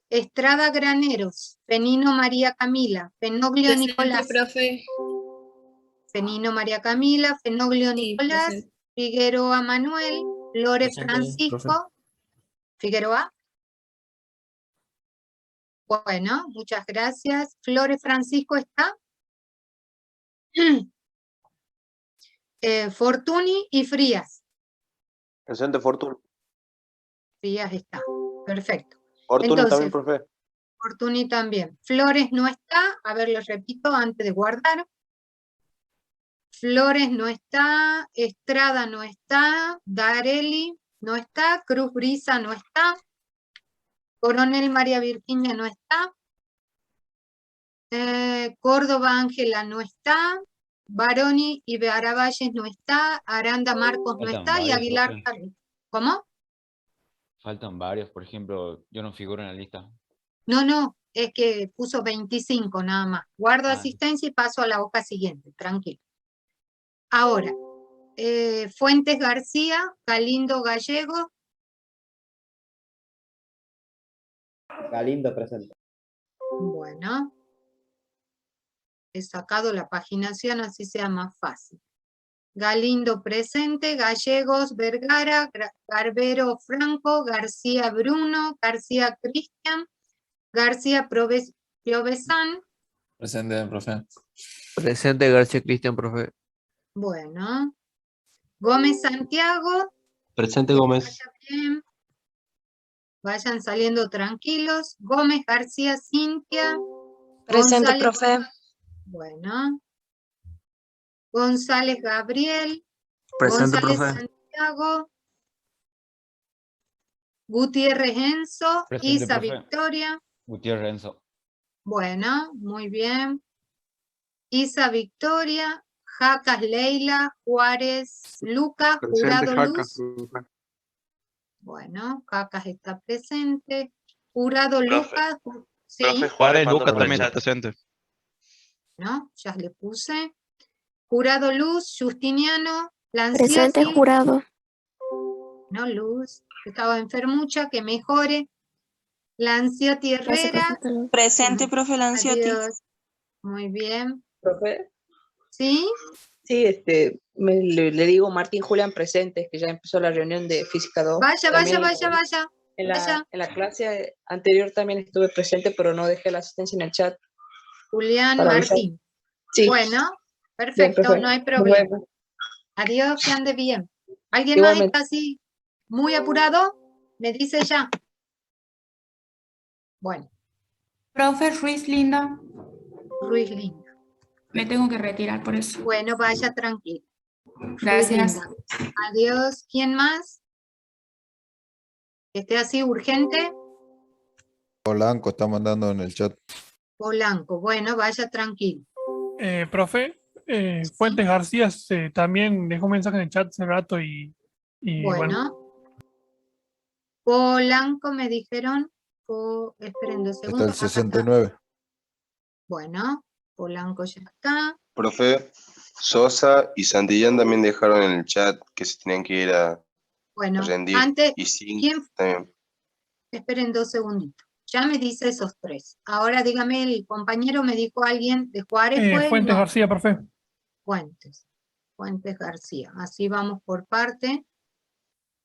Estrada Graneros, Fenino María Camila, Fenoglio Presente, Nicolás, profe. Fenino María Camila, Fenoglio Sí, Nicolás, presente. Figueroa Manuel, Lore Presente, Francisco, Figueroa. Bueno, muchas gracias. Flores Francisco está. Fortuny y Frías. Presente, Fortuna. Frías está. Perfecto. Fortuna Entonces, también, profe. Fortuny también. Flores no está. A ver, lo repito antes de guardar. Flores no está. Estrada no está. Dareli no está. Cruz Brisa no está. Coronel María Virginia no está. Córdoba Ángela no está. Baroni y Bearavalles no está. Aranda Marcos no Faltan está. Y varios, Aguilar profe. Carlos. ¿Cómo? Faltan varios, por ejemplo, yo no figuro en la lista. No, es que puso 25 nada más. Guardo Ah. asistencia y paso a la hoja siguiente, tranquilo. Ahora, Fuentes García, Galindo Gallego, Galindo presente. bueno. He sacado la paginación así sea más fácil. Galindo presente, Gallegos Vergara, Barbero Franco, García Bruno, García Cristian, García Piovesan, Presente, profe. Presente García Cristian, profe. bueno. Gómez Santiago, Presente, que Gómez. vaya bien. Vayan saliendo tranquilos. Gómez García Cintia. Presente, González, profe. bueno. González Gabriel. Presente, González profe. Santiago. Gutiérrez Enzo. Presente, Isa profe. Victoria. Gutiérrez Renzo. Bueno, muy bien. Isa Victoria. Jacas Leila. Juárez Lucas. Jurado Luz. Bueno, Jacas está presente. Jurado Profe. Lucas. Sí, Juárez mandó Lucas por el también chat. está presente. ¿no? Ya le puse. Jurado Luz, Justiniano, Presente, Lanciotti. jurado. No, Luz, estaba enfermucha, que mejore. Lanciotti Herrera. Presente, profe Lanciotti. Adiós. Muy bien. Profe, ¿Sí? sí, le digo Martín Julián presente, que ya empezó la reunión de Física 2. Vaya, También vaya. En la clase anterior también estuve presente, pero no dejé la asistencia en el chat. Julián Para avisar. Martín. Sí. Bueno, Bien, perfecto, profe. no hay Nos problema. vemos. Adiós, que ande bien. ¿Alguien más Igualmente. está así muy apurado? Me dice ya. Bueno, Profe Ruiz Linda, Ruiz Linda. me tengo que retirar por eso. Bueno, vaya tranquilo. Ruiz Gracias. Linda. Adiós. ¿Quién más? Que esté así urgente. Polanco está mandando en el chat. Polanco. Bueno, vaya tranquilo. Profe, Fuentes García también dejó un mensaje en el chat hace rato y bueno. Polanco me dijeron. Esperen 2 Está segundos. el Acá está. 69. Bueno, Polanco ya está. Profe, Sosa y Santillán también dejaron en el chat que se tenían que ir a Bueno, rendir. antes, Y sí, ¿quién? también. Esperen 2 segunditos. Ya me dice esos 3. Ahora dígame, el compañero me dijo alguien de Juárez, ¿fue? Fuentes No. García, profe. Fuentes García. Así vamos por parte.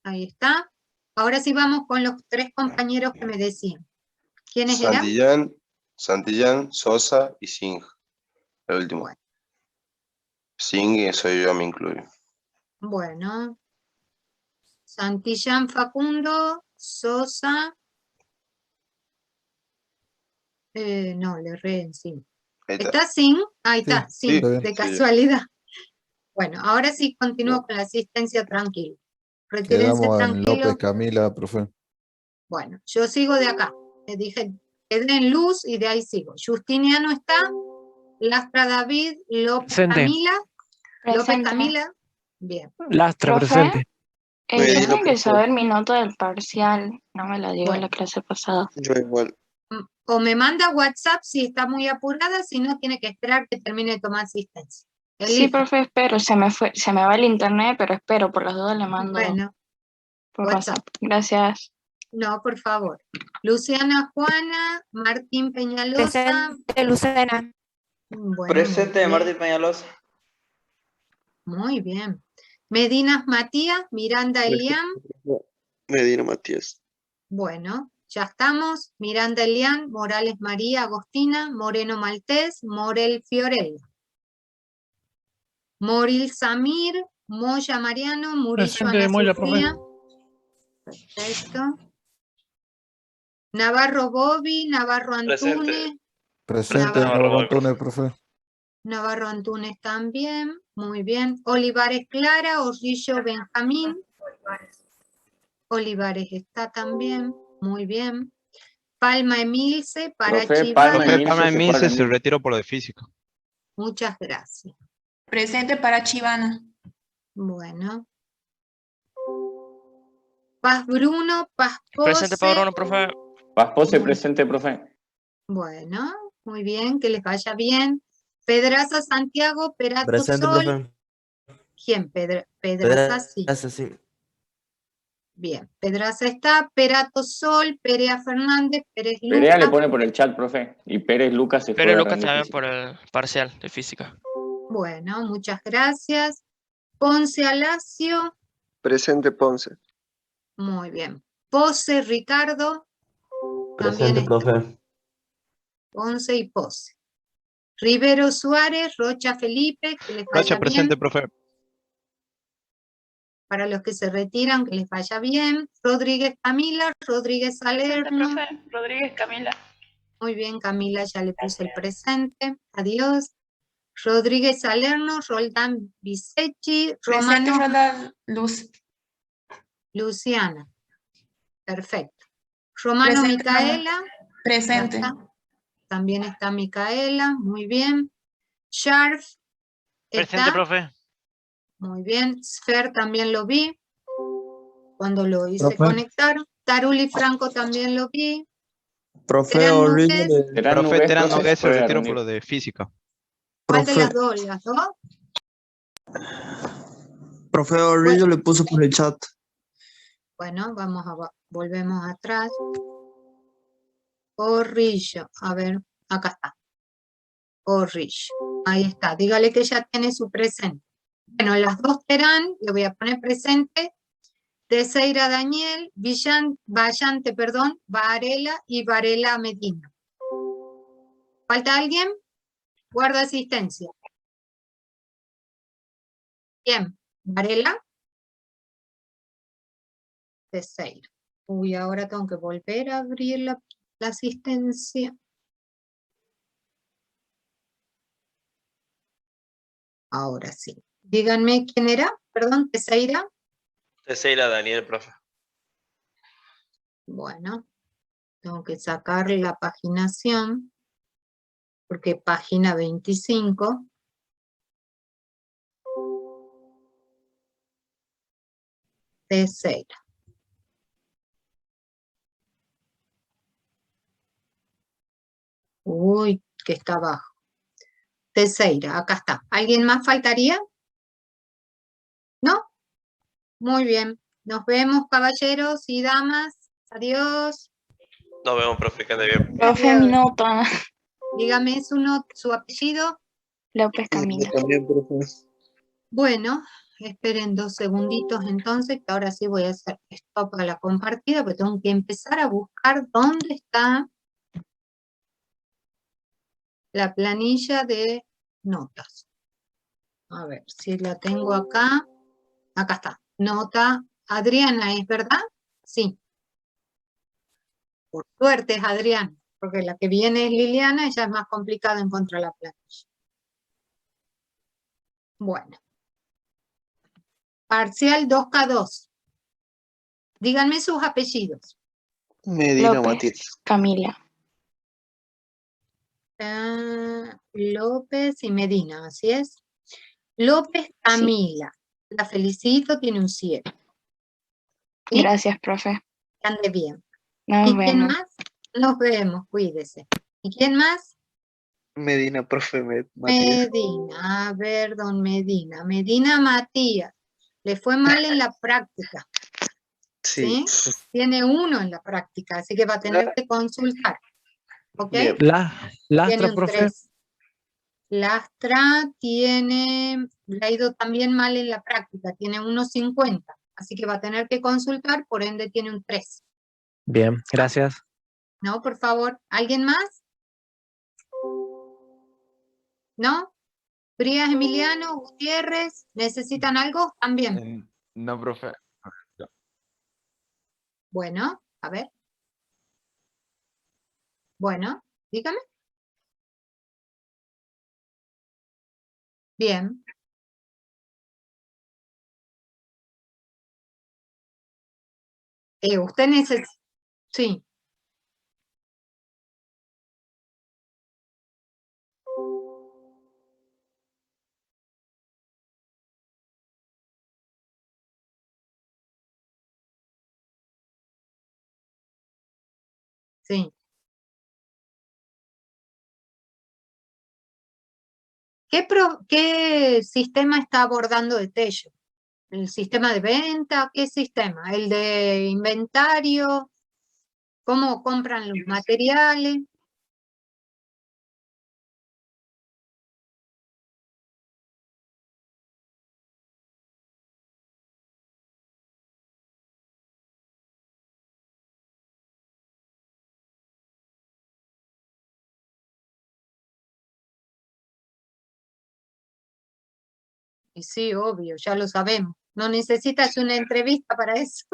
Ahí está. Ahora sí vamos con los 3 compañeros que me decían. ¿Quiénes eran? Santillán, Sosa y Singh. El último. Bueno. Singh, soy yo, me incluyo. Bueno. Santillán Facundo, Sosa. No, le erré encima. Ahí está. ¿Está sin? Ahí está, Sí, sin, está bien. de Sí. casualidad. Bueno, ahora sí continúo con la asistencia tranquilo. Retírense Quedamos en tranquilo. López Camila, profe. Bueno, yo sigo de acá. Les dije, quedé en luz y de ahí sigo. Justiniano está. Lastra David, López Presente. Camila. López Presente. Camila. Bien. Lastra Profe. presente. Medina, Yo tengo que por favor. saber mi nota del parcial. No me la dio Bueno. la clase pasada. Yo igual. O me manda WhatsApp si está muy apurada, si no tiene que esperar que termine de tomar asistencia. Sí, Elija. profe, espero. Se me va el internet, pero espero. Por las dudas le mando Bueno, por WhatsApp. WhatsApp. Gracias. No, por favor. Luciana Juana, Martín Peñalosa. Lucena. Bueno, muy bien. Peñalosa. Muy bien. Medinas Matías, Miranda Elian. Medina Matías. Bueno, ya estamos. Miranda Elian, Morales María Agostina, Moreno Maltés, Morel Fiorella. Moril Samir, Moya Mariano, Murillo Presente, Ana Moya, Sofía. Perfecto. Navarro Bobby, Navarro Antunes. Presente, Navarro Antunes, profe. Navarro Antunes también. Muy bien. Olivares Clara, Orrillo Benjamín. Olivares está también. Muy bien. Palma Emilce, Parachi Ivana. Palma Emilce se retiró por lo de física. Muchas gracias. Presente para Chivana. Bueno. Paz Bruno, Paz Pose. Presente, profe. Paz Pose, presente, profe. Bueno, muy bien, que les vaya bien. Pedraza Santiago, Perato Presente, Sol. profe. ¿Quién? Pedraza, sí. Sí. Bien, Pedraza está, Perato Sol, Perea Fernández, Pérez Perea le Lucas. pone por el chat, profe. Y Pérez Lucas se fue a rendir física. el parcial de física. Bueno, muchas gracias. Ponce Alacio. Presente, Ponce. Muy bien. Pose Ricardo. Presente, También profe. Ponce y Pose. Rivero Suárez, Rocha Felipe, que les vaya bien. profe. Para los que se retiran, que les vaya bien. Rodríguez Camila, Rodríguez Salerno. Rodríguez Camila. Muy bien, Camila, ya le puse el presente. Adiós. Rodríguez Salerno, Roldán Bisechi, Romano. Luz. Luciana. Perfecto. Romano Presente, Micaela. Presente. Ya está. También está Micaela, muy bien. Sharf. Presente, ¿Está? profe. Muy bien. Sfer también lo vi. Cuando lo hice Profe. conectar. Taruli Franco también lo vi. Profe Terán Orrillo. Núñez. Terán Terán Núñez Nogués se fue a retiró rendir. por lo de física. ¿Cuál de Profe. las dos? ¿Las dos? Profe Orrillo le puso por el chat. Bueno, volvemos atrás. Orrillo. A ver, acá está. Orrillo. Ahí está. Dígale que ya tiene su presente. Bueno, las dos Terán, le voy a poner presente. Teseira Daniel, Vallante, Varela y Varela Medina. ¿Falta alguien? Guarda asistencia. Bien. Varela. Teseira. Uy, ahora tengo que volver a abrir la asistencia. Ahora sí. Díganme quién era. Perdón, Teseira. Teseira Daniel, profe. Bueno, tengo que sacar la paginación, porque página 25. Teseira. Uy, que está abajo. Teseira, acá está. ¿Alguien más faltaría? ¿No? Muy bien. Nos vemos, caballeros y damas. Adiós. Nos vemos, profe, que ande bien. Profe, mi nota. Dígame su apellido. López Camila. También, profe. Bueno, esperen 2 segunditos entonces, que ahora sí voy a hacer stop a la compartida, porque tengo que empezar a buscar dónde está la planilla de notas. A ver, si la tengo acá. Acá está. Nota. Adriana, ¿es verdad? Sí. Por suerte es Adriana, porque la que viene es Liliana, ella es más complicado encontrar la planilla. Bueno. Parcial 2K2. Díganme sus apellidos. Medina López Matías. Camila. López y Medina, así es. López Camila. La felicito, tiene un 7. ¿Sí? Gracias, profe. Que ande bien. Nos ¿Y quién vemos. más? Nos vemos, cuídese. ¿Y quién más? Medina, profe, Matías. Medina, a ver, don Medina. Medina Matías. Le fue mal en la práctica, Sí. ¿sí? Tiene 1 en la práctica, así que va a tener que consultar. ¿Ok? Bien. Tiene Lastra, un profe. 3. Lastra le ha ido también mal en la práctica, tiene 1,50, así que va a tener que consultar, por ende tiene un 3. Bien, gracias. No, por favor, ¿alguien más? ¿No? Frías, Emiliano, Gutiérrez, ¿necesitan algo? También. No, profe. No. Bueno, a ver. Bueno, dígame. Bien. Usted necesita... Sí. Sí. ¿Qué sistema está abordando de Tello? ¿El sistema de venta? ¿Qué sistema? ¿El de inventario? ¿Cómo compran los materiales? Y sí, obvio, ya lo sabemos. No necesitas una entrevista para eso.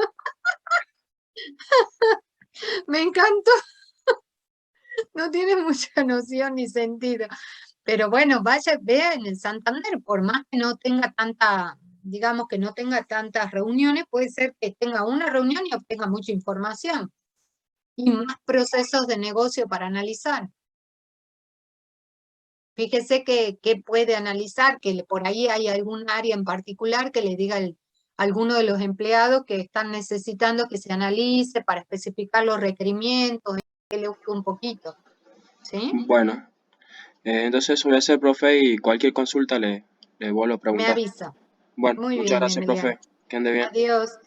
Me encantó. No tiene mucha noción ni sentido. Pero bueno, vea en el Santander, por más que no tenga digamos que no tenga tantas reuniones, puede ser que tenga una reunión y obtenga mucha información y más procesos de negocio para analizar. Fíjese que puede analizar, que por ahí hay algún área en particular que le diga a alguno de los empleados que están necesitando que se analice para especificar los requerimientos, que le busque un poquito. ¿Sí? Bueno, entonces eso voy a hacer, profe, y cualquier consulta le vuelvo a Me preguntar. avisa. Bueno, Muy muchas bien, gracias, Emiliano. profe. Que ande bien. Adiós.